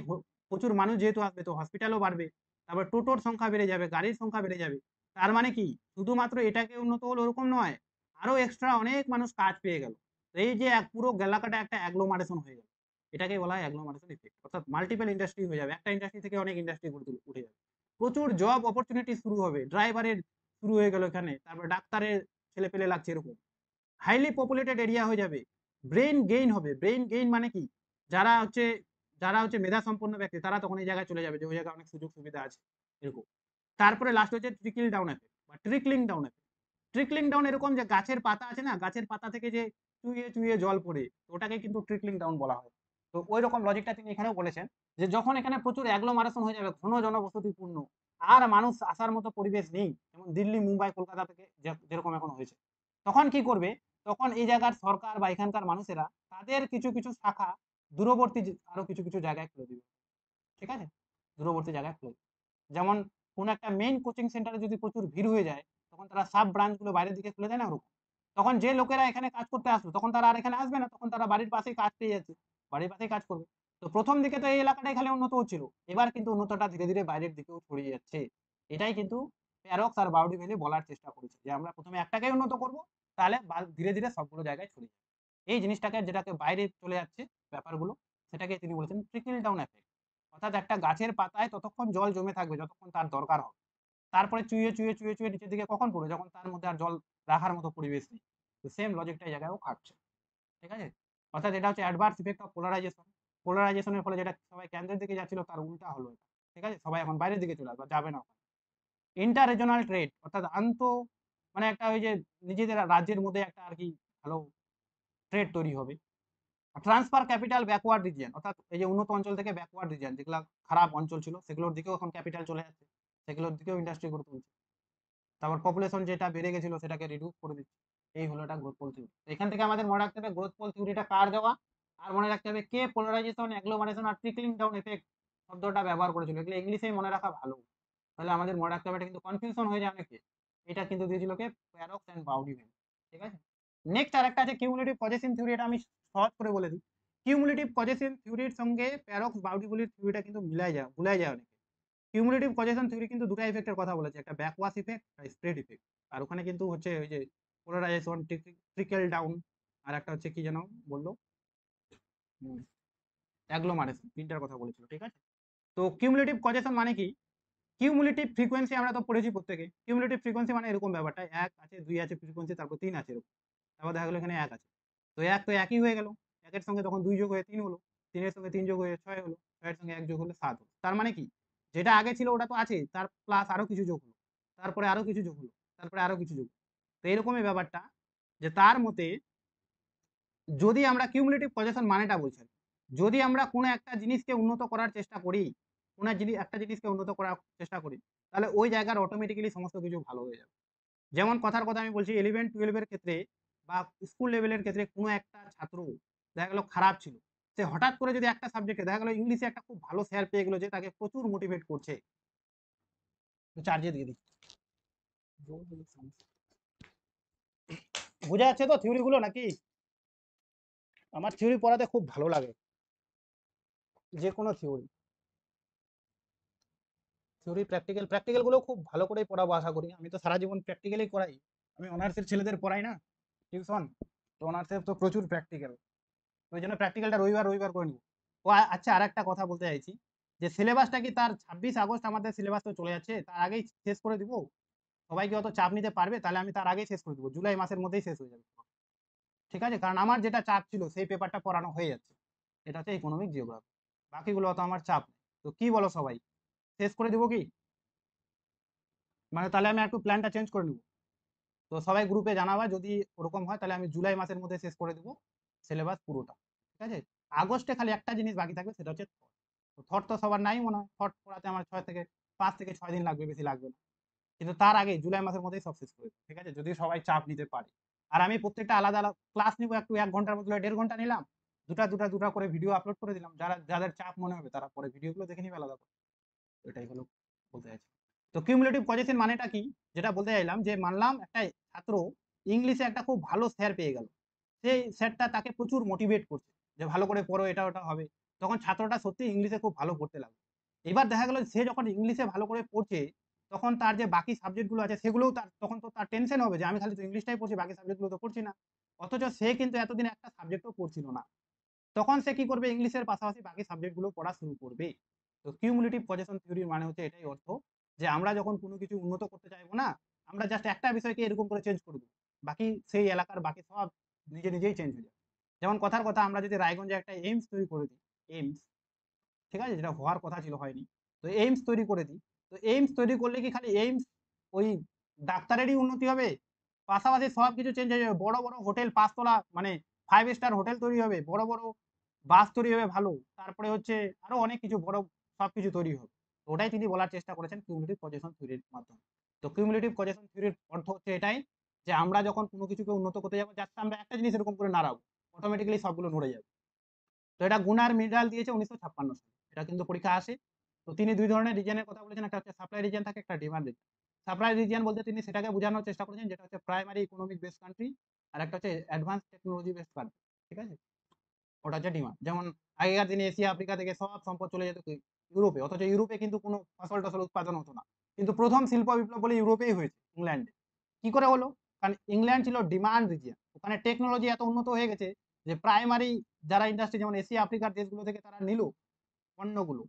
প্রচুর মানুষ যেহেতু আসবে তো হসপিটালও বাড়বে, তারপর টোটোর সংখ্যা বেড়ে যাবে, গাড়ির সংখ্যা বেড়ে যাবে। তার মানে কি শুধুমাত্র এটাকে উন্নত হলো ওরকম নয়, আরো এক্সট্রা অনেক মানুষ কাজ পেয়ে গেল, এই যে পুরো এলাকাটা একটা অ্যাগ্লোমারেশন হয়ে গেল, এটাকে বলা হয় অ্যাগ্লোমারেশন ইফেক্ট, অর্থাৎ মাল্টিপল ইন্ডাস্ট্রি হয়ে যাবে, একটা ইন্ডাস্ট্রি থেকে অনেক ইন্ডাস্ট্রি উঠে যাবে, প্রচুর জব অপরচুনিটি শুরু হবে, ড্রাইভারের শুরু হয়ে গেল এখানে, তারপর ডাক্তারের ছেলে পেলে লাগছে এরকম, হাইলি পপুলেটেড এরিয়া হয়ে যাবে, ব্রেন গেইন হবে। ব্রেন গেইন মানে কি, যারা হচ্ছে যারা হচ্ছে মেধা সম্পন্ন ব্যক্তি তারা তখন এই জায়গায় চলে যাবে, যে ওই জায়গায় অনেক সুযোগ সুবিধা আছে এরকম। তারপরে লাস্ট হচ্ছে ট্রিকল ডাউন এফেক্ট বা ট্রিকলিং ডাউন এফেক্ট। ট্রিকলিং ডাউন এরকম, যে গাছের পাতা আছে না, গাছের পাতা থেকে যে চুইয়ে চুইয়ে জল পড়ে, ওটাকে কিন্তু ট্রিকলিং ডাউন বলা হয়। তো ওই রকম লজিকটা তিনি এখানেও বলেছেন, যে যখন এখানে প্রচুর অ্যাগ্লোমারেশন হয়ে যাবে, ঘন জনবসতিপূর্ণ, আর মানুষ আসার মতো পরিবেশ নেই, যেমন দিল্লি মুম্বাই কলকাতা থেকে যেরকম এখন হয়েছে, তখন কি করবে, তখন এই জায়গার সরকার বা এখানকার মানুষেরা তাদের কিছু কিছু শাখা দূরবর্তী আরো কিছু কিছু জায়গায় খুলে দিবে, ঠিক আছে, দূরবর্তী জায়গায় খুলে দেয়। যেমন কোনো একটা মেইন কোচিং সেন্টারে যদি প্রচুর ভিড় হয়ে যায়, তখন তারা সাব ব্রাঞ্চগুলো বাইরের দিকে খুলে দেয় না ওরকম। তখন যে লোকেরা এখানে কাজ করতে আসলো, তখন তারা আর এখানে আসবে না, তখন তারা বাড়ির পাশেই কাজ পেয়ে যাচ্ছে, বাড়ির পাশেই কাজ করবে। তো প্রথম দিকে তো এই এলাকাটাই খালি উন্নত হচ্ছিল, এবার কিন্তু উন্নতটা ধীরে ধীরে বাইরের দিকেও ছড়িয়ে যাচ্ছে। এটাই কিন্তু প্যারক্স আর বাউডি ভ্যালি বলার চেষ্টা করেছে, যে আমরা প্রথমে একটাকেই উন্নত করব, তাহলে ধীরে ধীরে সবগুলো জায়গায় ছড়িয়ে যাবে। এই জিনিসটাকে, যেটাকে বাইরে চলে যাচ্ছে ব্যাপারগুলো, সেটাকে তিনি বলেছেন ট্রিকল ডাউন এফেক্ট। অর্থাৎ একটা গাছের পাতায় ততক্ষণ জল জমে থাকবে যতক্ষণ তার দরকার হবে, তারপরে চুইয়ে চুইয়ে চুইয়ে চুইয়ে নিচের দিকে কখন পড়বে, যখন তার মধ্যে আর জল রাখার মতো পরিবেশ নেই। তো সেম লজিকটা এই জায়গায়ও খাটছে। ঠিক আছে, অর্থাৎ এটা হচ্ছে অ্যাডভার্স ইফেক্ট অফ পোলারাইজেশন। পোলারাইজেশনের ফলে যেটা সবাই কেন্দ্রের দিকে যাচ্ছিল, তার উল্টা হলো এটা। ঠিক আছে, সবাই এখন বাইরের দিকে চলে আসবে, যাবে না। ইন্টার রিজনাল ট্রেড, অর্থাৎ মানে একটা ওই যে নিজেদের রাজ্যের মধ্যে একটা আর কি ভালো ট্রেড তৈরি হবে। ট্রান্সফার ক্যাপিটাল ব্যাকওয়ার্ড রিজিয়ন, অর্থাৎ এই যে উন্নত অঞ্চল থেকে ব্যাকওয়ার্ড রিজিয়ন, যেগুলো খারাপ অঞ্চল ছিল, সেগুলোর দিকেও এখন ক্যাপিটাল চলে যাচ্ছে, সেগুলোর দিকেও ইন্ডাস্ট্রি গড়ে তুলছে। তারপর পপুলেশন যেটা বেড়ে গেছিল সেটাকে রিডিউস করে দিচ্ছে। এই হলো এটা গ্রোথ পোল থিওরি। এখান থেকে আমাদের মনে রাখতে হবে গ্রোথ পোল থিওরিটা কার দেওয়া, আর মনে রাখতে হবে কে পোলারাইজেশন, অ্যাগ্লোমারেশন আর ট্রিকলিং ডাউন এফেক্ট শব্দটা ব্যবহার করেছিল। এগুলো ইংলিশেই মনে রাখা ভালো, তাহলে আমাদের মনে রাখতে হবে, এটা কিন্তু কনফিউশন হয়ে যায় অনেকে। এটা কিন্তু দিয়েছিল কে, প্যারক্স এন্ড বাউডি ভ্যালি। ঠিক আছে, নেক্সট আরেকটা আছে কিউমুলেটিভ পজেশন থিওরি। এটা আমি সহজ করে বলে দিই। কিউমুলেটিভ পজেশন থিওরির সঙ্গে প্যারক্স বাউডি ভ্যালির থিওরিটা কিন্তু ভুলাই যায় অনেকে। কিউমুলেটিভ পজেশন থিওরি কিন্তু দুটো ইফেক্টের কথা বলেছে, একটা ব্যাকওয়াশ ইফেক্ট আর স্প্রেড ইফেক্ট। আর ওখানে কিন্তু হচ্ছে ওই যে পোলারাইজেশন, ট্রিকেল ডাউন, আর একটা হচ্ছে কি যেন বললো, অ্যাগ্লোমারেশন, তিনটার কথা বলেছিল। ঠিক আছে, তো কিউমুলেটিভ পজেশন মানে কি, কিউমুলেটিভ ফ্রিকোয়েন্সি আমরা তো পড়েছি প্রত্যেকে। কিউমুলেটিভ ফ্রিকোয়েন্সি মানে এরকম ব্যাপারটা, এক আছে, দুই আছে ফ্রিকোয়েন্সি, তারপর তিন আছে এরকম। তারপর দেখা গেলো এখানে এক আছে, তো এক তো একই হয়ে গেল, একের সঙ্গে তখন দুই যোগ হয়ে তিন হলো, তিনের সঙ্গে তিন যোগ হয়ে ছয় হলো, ছয়ের সঙ্গে এক যোগ হলে সাত হলো। তার মানে কি, যেটা আগে ছিল ওটা তো আছে, তার প্লাস আরো কিছু যোগ হলো, তারপরে আরো কিছু যোগ হলো, তারপরে আরো কিছু যোগ। তো এরকমই ব্যাপারটা, যে তার মতে যদি আমরা কিউমুলেটিভ পজেশন মানেটা বলছেন, যদি আমরা কোনো একটা জিনিসকে উন্নত করার চেষ্টা করি, কোনো একটা জিনিসকে উন্নত করার চেষ্টা করি, তাহলে ওই জায়গার অটোমেটিক্যালি সমস্ত কিছু ভালো হয়ে যাবে। যেমন কথার কথা আমি বলছি, 11-12 এর ক্ষেত্রে বা স্কুল লেভেলের ক্ষেত্রে কোনো একটা ছাত্র দেখা গেল খারাপ ছিল, সে হঠাৎ করে যদি একটা সাবজেক্টে দেখা গেল ইংলিশে একটা খুব ভালো স্যার পেয়ে গেলো, যে তাকে প্রচুর মোটিভেট করছে। চার্জে দিয়ে দিচ্ছি, বোঝা যাচ্ছে তো থিওরি গুলো নাকি? আমার থিওরি পড়াতে খুব ভালো লাগে, যে কোনো থিওরি, প্র্যাকটিক্যাল গুলো খুব ভালো করেই পড়াবো আশা করি। আমি তো সারা জীবন প্র্যাকটিক্যালই করাই, আমি অনার্সের ছেলেদের পড়াই না টিউশন, তো অনার্সের তো প্রচুর প্র্যাকটিক্যাল, ওই জন্য প্র্যাকটিক্যালটা রবিবার রবিবার করে নিব। ও আচ্ছা, আর একটা কথা বলতে চাইছি, যে সিলেবাসটা কি তার 26 আগস্ট আমাদের সিলেবাস তো চলে যাচ্ছে, তার আগেই শেষ করে দিব? সবাই কি অত চাপ নিতে পারবে? তাহলে আমি তার আগেই শেষ করে দিব, জুলাই মাসের মধ্যেই শেষ হয়ে যাবে। ঠিক আছে, কারণ আমার যেটা চাপ ছিল সেই পেপারটা পড়ানো হয়ে যাচ্ছে, এটা হচ্ছে ইকোনমিক জিওগ্রাফি, বাকিগুলো তো আমার চাপ নেই। তো কি বলো সবাই, শেষ করে দিব কি? মানে তাহলে আমি একটু প্ল্যানটা চেঞ্জ করে নিব। তো সবাই গ্রুপে জানাবা, যদি ওরকম হয় তাহলে আমি জুলাই মাসের মধ্যে শেষ করে দিব সিলেবাস পুরোটা। ঠিক আছে, আগস্টে খালি একটা জিনিস বাকি থাকবে, সেটা হচ্ছে থট। তো থট তো সবার নাই মনে হয়, থট পড়াতে আমার 5 থেকে 6 দিন লাগবে, বেশি লাগবে না। কিন্তু তার আগে জুলাই মাসের মধ্যেই সব শেষ করে দেব। ঠিক আছে, যদি সবাই চাপ নিতে পারে। আর আমি প্রত্যেকটা আলাদা আলাদা ক্লাস নিব, একটু 1 ঘন্টার বদলে 1.5 ঘন্টা নিলাম, দুটা করে ভিডিও আপলোড করে দিলাম, যাদের চাপ মনে হবে তারা পরে ভিডিওগুলো দেখে নিবে আলাদা করে। এটাই হলো বলতে চাইছি। তো কিউমুলেটিভ পজেশন মানেটা কি, যেটা বলতে চাইলাম, যে মানলাম একটা ছাত্র ইংলিশে একটা খুব ভালো স্যার পেয়ে গেল, সেই স্যারটা তাকে প্রচুর মোটিভেট করছে, যে ভালো করে পড়ো, এটা ওটা হবে। তখন ছাত্রটা সত্যি ইংলিশে খুব ভালো পড়তে লাগলো। এবার দেখা গেল সে যখন ইংলিশে ভালো করে পড়ছে, তখন তার যে বাকি সাবজেক্টগুলো আছে সেগুলোও তার, তখন তো তার টেনশন হবে যে আমি খালি তো ইংলিশটাই পড়ছি, বাকি সাবজেক্টগুলো তো পড়ছি না। অথচ সে কিন্তু এতদিন একটা সাবজেক্টও পড়ছিল না, তখন সে কি করবে, ইংলিশের পাশাপাশি বাকি সাবজেক্টগুলো পড়া শুরু করবে। তো কিউমুলেটিভ পজেশন থিওরির মানে হচ্ছে এটাই অর্থ, যে আমরা যখন কোনো কিছু উন্নত করতে চাইবো না, আমরা জাস্ট একটা বিষয়কে এরকম করে চেঞ্জ করে দেবো, বাকি সেই এলাকার বাকি সব নিজে নিজেই চেঞ্জ হয়ে যাবে। যেমন কথার কথা, আমরা যদি রায়গঞ্জে একটা এইমস তৈরি করে দিই, এইমস, ঠিক আছে, যেটা হওয়ার কথা ছিল হয়নি, তো এইমস তৈরি করে দিই। তো এইমস তৈরি করলে কি খালি এইমস ওই ডাক্তারেরই উন্নতি হবে? পাশাপাশি সব কিছু চেঞ্জ হয়ে যাবে, বড় বড় হোটেল, 5 তলা মানে 5 স্টার হোটেল তৈরি হবে, বড় বড় বাস তৈরি হবে ভালো, তারপরে হচ্ছে আরো অনেক কিছু বড় সবকিছু তৈরি হবে। ওটাই তিনি বলার চেষ্টা করেছেন কিউমুলেটিভ পজেশন থিওরির মাধ্যমে। তো কিউমুলেটিভ পজেশন থিওরির অর্থ হচ্ছে এটাই, যে আমরা যখন কোনো কিছুকে উন্নত করতে যাবো, যাতে আমরা একটা জিনিস এরকম করে নাড়াবো, অটোমেটিক্যালি সবগুলো নড়ে যাবে। তো এটা গুনার মিডাল দিয়েছে 1956 সালে, এটা কিন্তু পরীক্ষা আসে। তো তিনি দুই ধরনের রিজিয়নের কথা বলেছেন, একটা হচ্ছে সাপ্লাই রিজিয়ন থাকে, একটা ডিমান্ড রিজিয়ন। সাপ্লাই রিজিয়ন বলতে তিনি সেটাকে বোঝানোর চেষ্টা করেছেন যেটা হচ্ছে প্রাইমারি ইকোনমিক বেস কান্ট্রি, আর একটা হচ্ছে অ্যাডভান্স টেকনোলজি বেস কান্ট্রি, ঠিক আছে? ওটা হচ্ছে ডিমান্ড। যেমন আগেকার দিনে এশিয়া আফ্রিকা থেকে সব সম্পদ চলে যেত ইউরোপে, অথচ ইউরোপে কিন্তু কোনো ফসল টসল উৎপাদন হতো না। কিন্তু প্রথম শিল্প বিপ্লব বলে ইউরোপেই হয়েছে, ইংল্যান্ডে। কি করে হলো? কারণ ইংল্যান্ড ছিল ডিমান্ড রিজিয়ন, ওখানে টেকনোলজি এত উন্নত হয়ে গেছে যে প্রাইমারি যারা ইন্ডাস্ট্রি যেমন এশিয়া আফ্রিকার দেশগুলো থেকে তারা নিল পণ্যগুলো,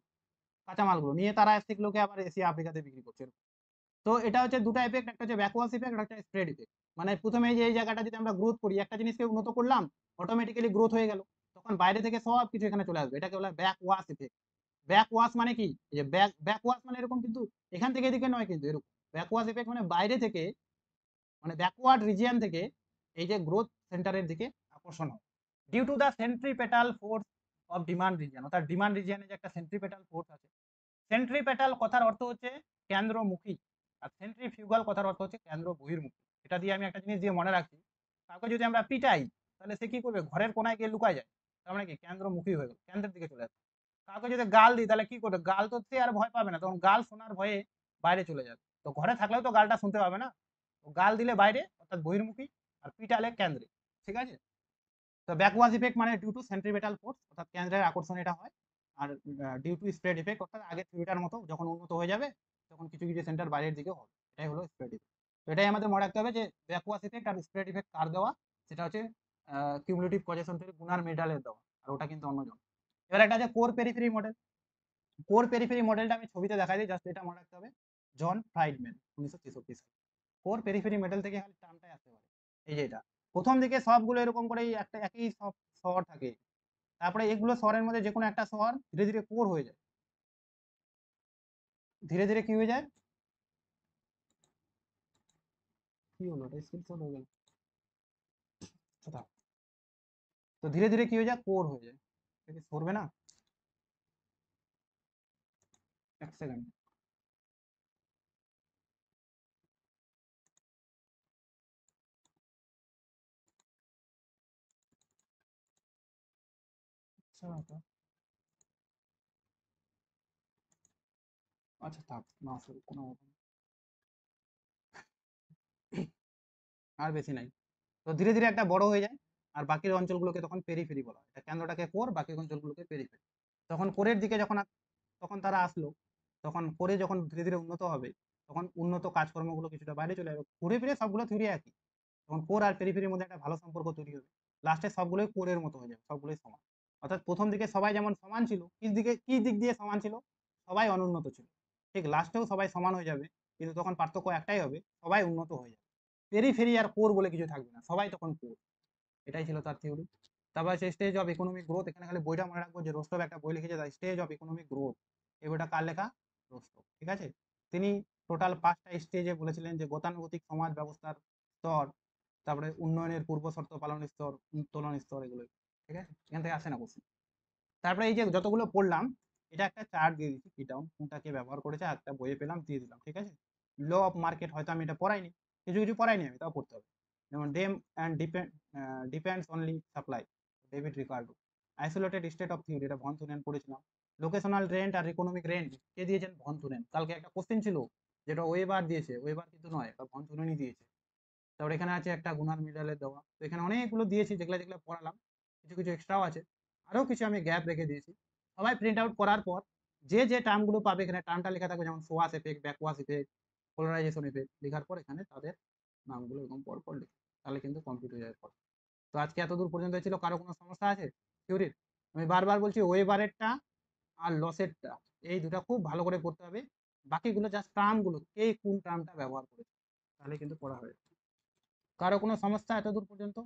কাঁচামালগুলো নিয়ে তারা সেগুলোকে আবার এশিয়া আফ্রিকাতে বিক্রি করছে। তো এটা হচ্ছে দুটা ইফেক্ট, একটা হচ্ছে ব্যাকওয়ার্ড ইফেক্ট, একটা হচ্ছে স্প্রেড ইফেক্ট। মানে প্রথমে যে এই জায়গাটা যদি আমরা গ্রোথ করি, একটা জিনিসকে উন্নত করলাম, অটোমেটিক্যালি গ্রোথ হয়ে গেল, তখন বাইরে থেকে সব কিছু এখানে চলে আসবে, এটাকে বলা হয় ব্যাকওয়াশ ইফেক্ট। ব্যাকওয়াশ মানে কি? এই যে ব্যাকওয়াশ মানে এরকম, কিন্তু এখান থেকে এদিকে নয়, কিন্তু এরকম ব্যাকওয়াশ ইফেক্ট মানে বাইরে থেকে, মানে ব্যাকওয়ার্ড রিজিয়ন থেকে এই যে গ্রোথ সেন্টারের দিকে আকর্ষণ হয় due to the centripetal force of demand region. অর্থাৎ ডিমান্ড রিজিয়নে যে একটা সেন্ট্রিপেটাল ফোর্স আছে, সেন্ট্রিপেটাল কথার অর্থ হচ্ছে কেন্দ্রমুখী, আর সেন্ট্রিফিউগাল কথার অর্থ হচ্ছে কেন্দ্র বহির্মুখী। এটা দিয়ে আমি একটা জিনিস দিয়ে মনে রাখি, কাউকে যদি আমরা পিটাই তাহলে সে কি করবে? ঘরের কোনায় গিয়ে লুকায় যায়, তার মানে কি কেন্দ্রমুখী হয়ে গেল, কেন্দ্রের দিকে চলে যাবে। কাউকে যদি গাল দিই তাহলে কি করবে? গাল তো সে আর ভয় পাবে না, তখন গাল শোনার ভয়ে বাইরে চলে যাবে। তো ঘরে থাকলেও তো গালটা শুনতে পাবে না, তো গাল দিলে বাইরে অর্থাৎ বহির্মুখী, আর পিটালে কেন্দ্রে, ঠিক আছে? তো ব্যাকওয়ার্ড ইফেক্ট মানে ডিউ টু সেন্ট্রিপেটাল ফোর্স, অর্থাৎ কেন্দ্রের আকর্ষণ এটা হয়। আর ডিউ টু স্প্রেড ইফেক্ট অর্থাৎ আগের থিওরিটার মতো যখন উন্নত হয়ে যাবে তখন কিছু কিছু সেন্টার বাইরের দিকে হবে, এটাই হলো স্প্রেড ইফেক্ট। তো এটাই আমাদের মনে রাখতে হবে যে ব্যাকওয়ার্ড ইফেক্ট আর স্প্রেড ইফেক্ট কার দেওয়া, সেটা হচ্ছে কিউমুলেটিভ কজেশন থিওরি গুনার মিডালের দেওয়া, আর ওটা কিন্তু অন্যজন। এবার একটা আছে core periphery model. Core periphery মডেলটা আমি ছবিতে দেখাই দিই, জাস্ট এটা মনে রাখতে হবে। জন ফ্রাইডম্যান 1963 সালে কোর পেরিফেরি মডেল থেকে খালি টার্মটাই আসতে পারে। এই যে এটা প্রথম দিকে সবগুলো এরকম করেই একটা একই সব শহর থাকে, তারপরে এগুলো শহরের মধ্যে যে কোনো একটা শহর ধীরে ধীরে কোর হয়ে যায়, ধীরে ধীরে কি হয়ে যায়, কি হলো এটা স্ক্রিনশট হয়ে গেল কোথাও? তো ধীরে ধীরে কি হয়ে যায়? কোর হয়ে যায়। এটা কি সরবে না? এক সেকেন্ড। আচ্ছা আচ্ছা থাক, না সরুক, কোনো ব্যাপার না। আর বেশি নাই। তো ধীরে ধীরে একটা বড় হয়ে যায়, আর বাকি অঞ্চলগুলোকে তখন পেরিফেরি বলা হয়। কেন্দ্রটাকে কোর, বাকি অঞ্চলগুলোকে পেরিফেরি। তখন কোরের দিকে যখন তখন তারা আসলো, তখন কোরে যখন ধীরে ধীরে উন্নত হবে, তখন উন্নত কাজকর্মগুলো কিছুটা বাইরে চলে যাবে, ঘুরে ফিরে সবগুলো থিওরি একই। তখন কোর আর পেরিফেরির মধ্যে একটা ভালো সম্পর্ক তৈরি হবে, লাস্টে সবগুলোই কোরের মতো হয়ে যাবে, সবগুলোই সমান। অর্থাৎ প্রথম দিকে সবাই যেমন সমান ছিল, কি দিক দিয়ে সমান ছিল? সবাই অনুন্নত ছিল। ঠিক লাস্টেও সবাই সমান হয়ে যাবে, কিন্তু তখন পার্থক্য একটাই হবে, সবাই উন্নত হয়ে যাবে। পেরিফেরি আর কোর বলে কিছু থাকবে না, সবাই তখন কোর। এটাই ছিল তার থিওরি। তারপর আছে স্টেজ অফ ইকোনমিক গ্রোথ। এখানে খালি বইটা মনে রাখবো যে রোস্টভ একটা বই লিখেছে, তাই স্টেজ অফ ইকোনমিক গ্রোথ। এই বইটা কার লেখা? রোস্টভ, ঠিক আছে? তিনি টোটাল 5টা স্টেজে বলেছিলেন যে গতানুগতিক সমাজ ব্যবস্থার স্তর, তারপরে উন্নয়নের পূর্ব শর্ত পালনের স্তর, উত্তোলন স্তর, এগুলো, ঠিক আছে? এখান থেকে আসে না কোশ্চেন। তারপরে এই যে যতগুলো পড়লাম, এটা একটা চার্ট দিয়ে দিচ্ছি, কি ডাউন কোনটাকে ব্যবহার করেছে, একটা বইয়ে পেলাম দিয়ে দিলাম, ঠিক আছে? ল অফ মার্কেট হয়তো আমি এটা পড়াইনি, কিছু কিছু পড়াইনি আমি, তাও পড়তে হবে। যেমন demand depends only supply, David Ricardo. Isolated state of theory, এটা ভন থুনেন পড়েছিলাম। লোকেশনাল রেন্ট আর ইকোনমিক রেন্ট কে দিয়েছেন? Von Thunen. কালকে একটা কোশ্চেন ছিল যেটা ওয়েবার দিয়েছে, ওয়েবার কিন্তু নয়, এটা ভন থুনেনই দিয়েছে। তারপর এখানে আছে একটা গুনার মিডালের দেওয়া। তো এখানে অনেকগুলো দিয়েছি, যেগুলো যেগুলো পড়ালাম, কিছু কিছু এক্সট্রাও আছে, আরও কিছু আমি গ্যাপ রেখে দিয়েছি। সবাই প্রিন্ট আউট করার পর যে যে টার্মগুলো পাবে, এখানে টার্মটা লেখা থাকবে, যেমন সোয়াস effect, backwash effect, polarisation effect, লেখার পর এখানে তাদের নামগুলো এরকম পর পর লিখে, তাহলে কিন্তু কমপ্লিট হয়ে যাবে পর। তো আজকে এতদূর পর্যন্ত ছিল, কারো কোনো সমস্যা আছে থিওরির? আমি বারবার বলছি ওয়েবারেরটা আর লসেরটা, এই দুটা খুব ভালো করে পড়তে হবে। বাকিগুলো জাস্ট টার্মগুলো, কে কোন টার্মটা ব্যবহার করেছে, তাহলে কিন্তু পড়া হয়ে যাবে। কারো কোনো সমস্যা এতদূর পর্যন্ত?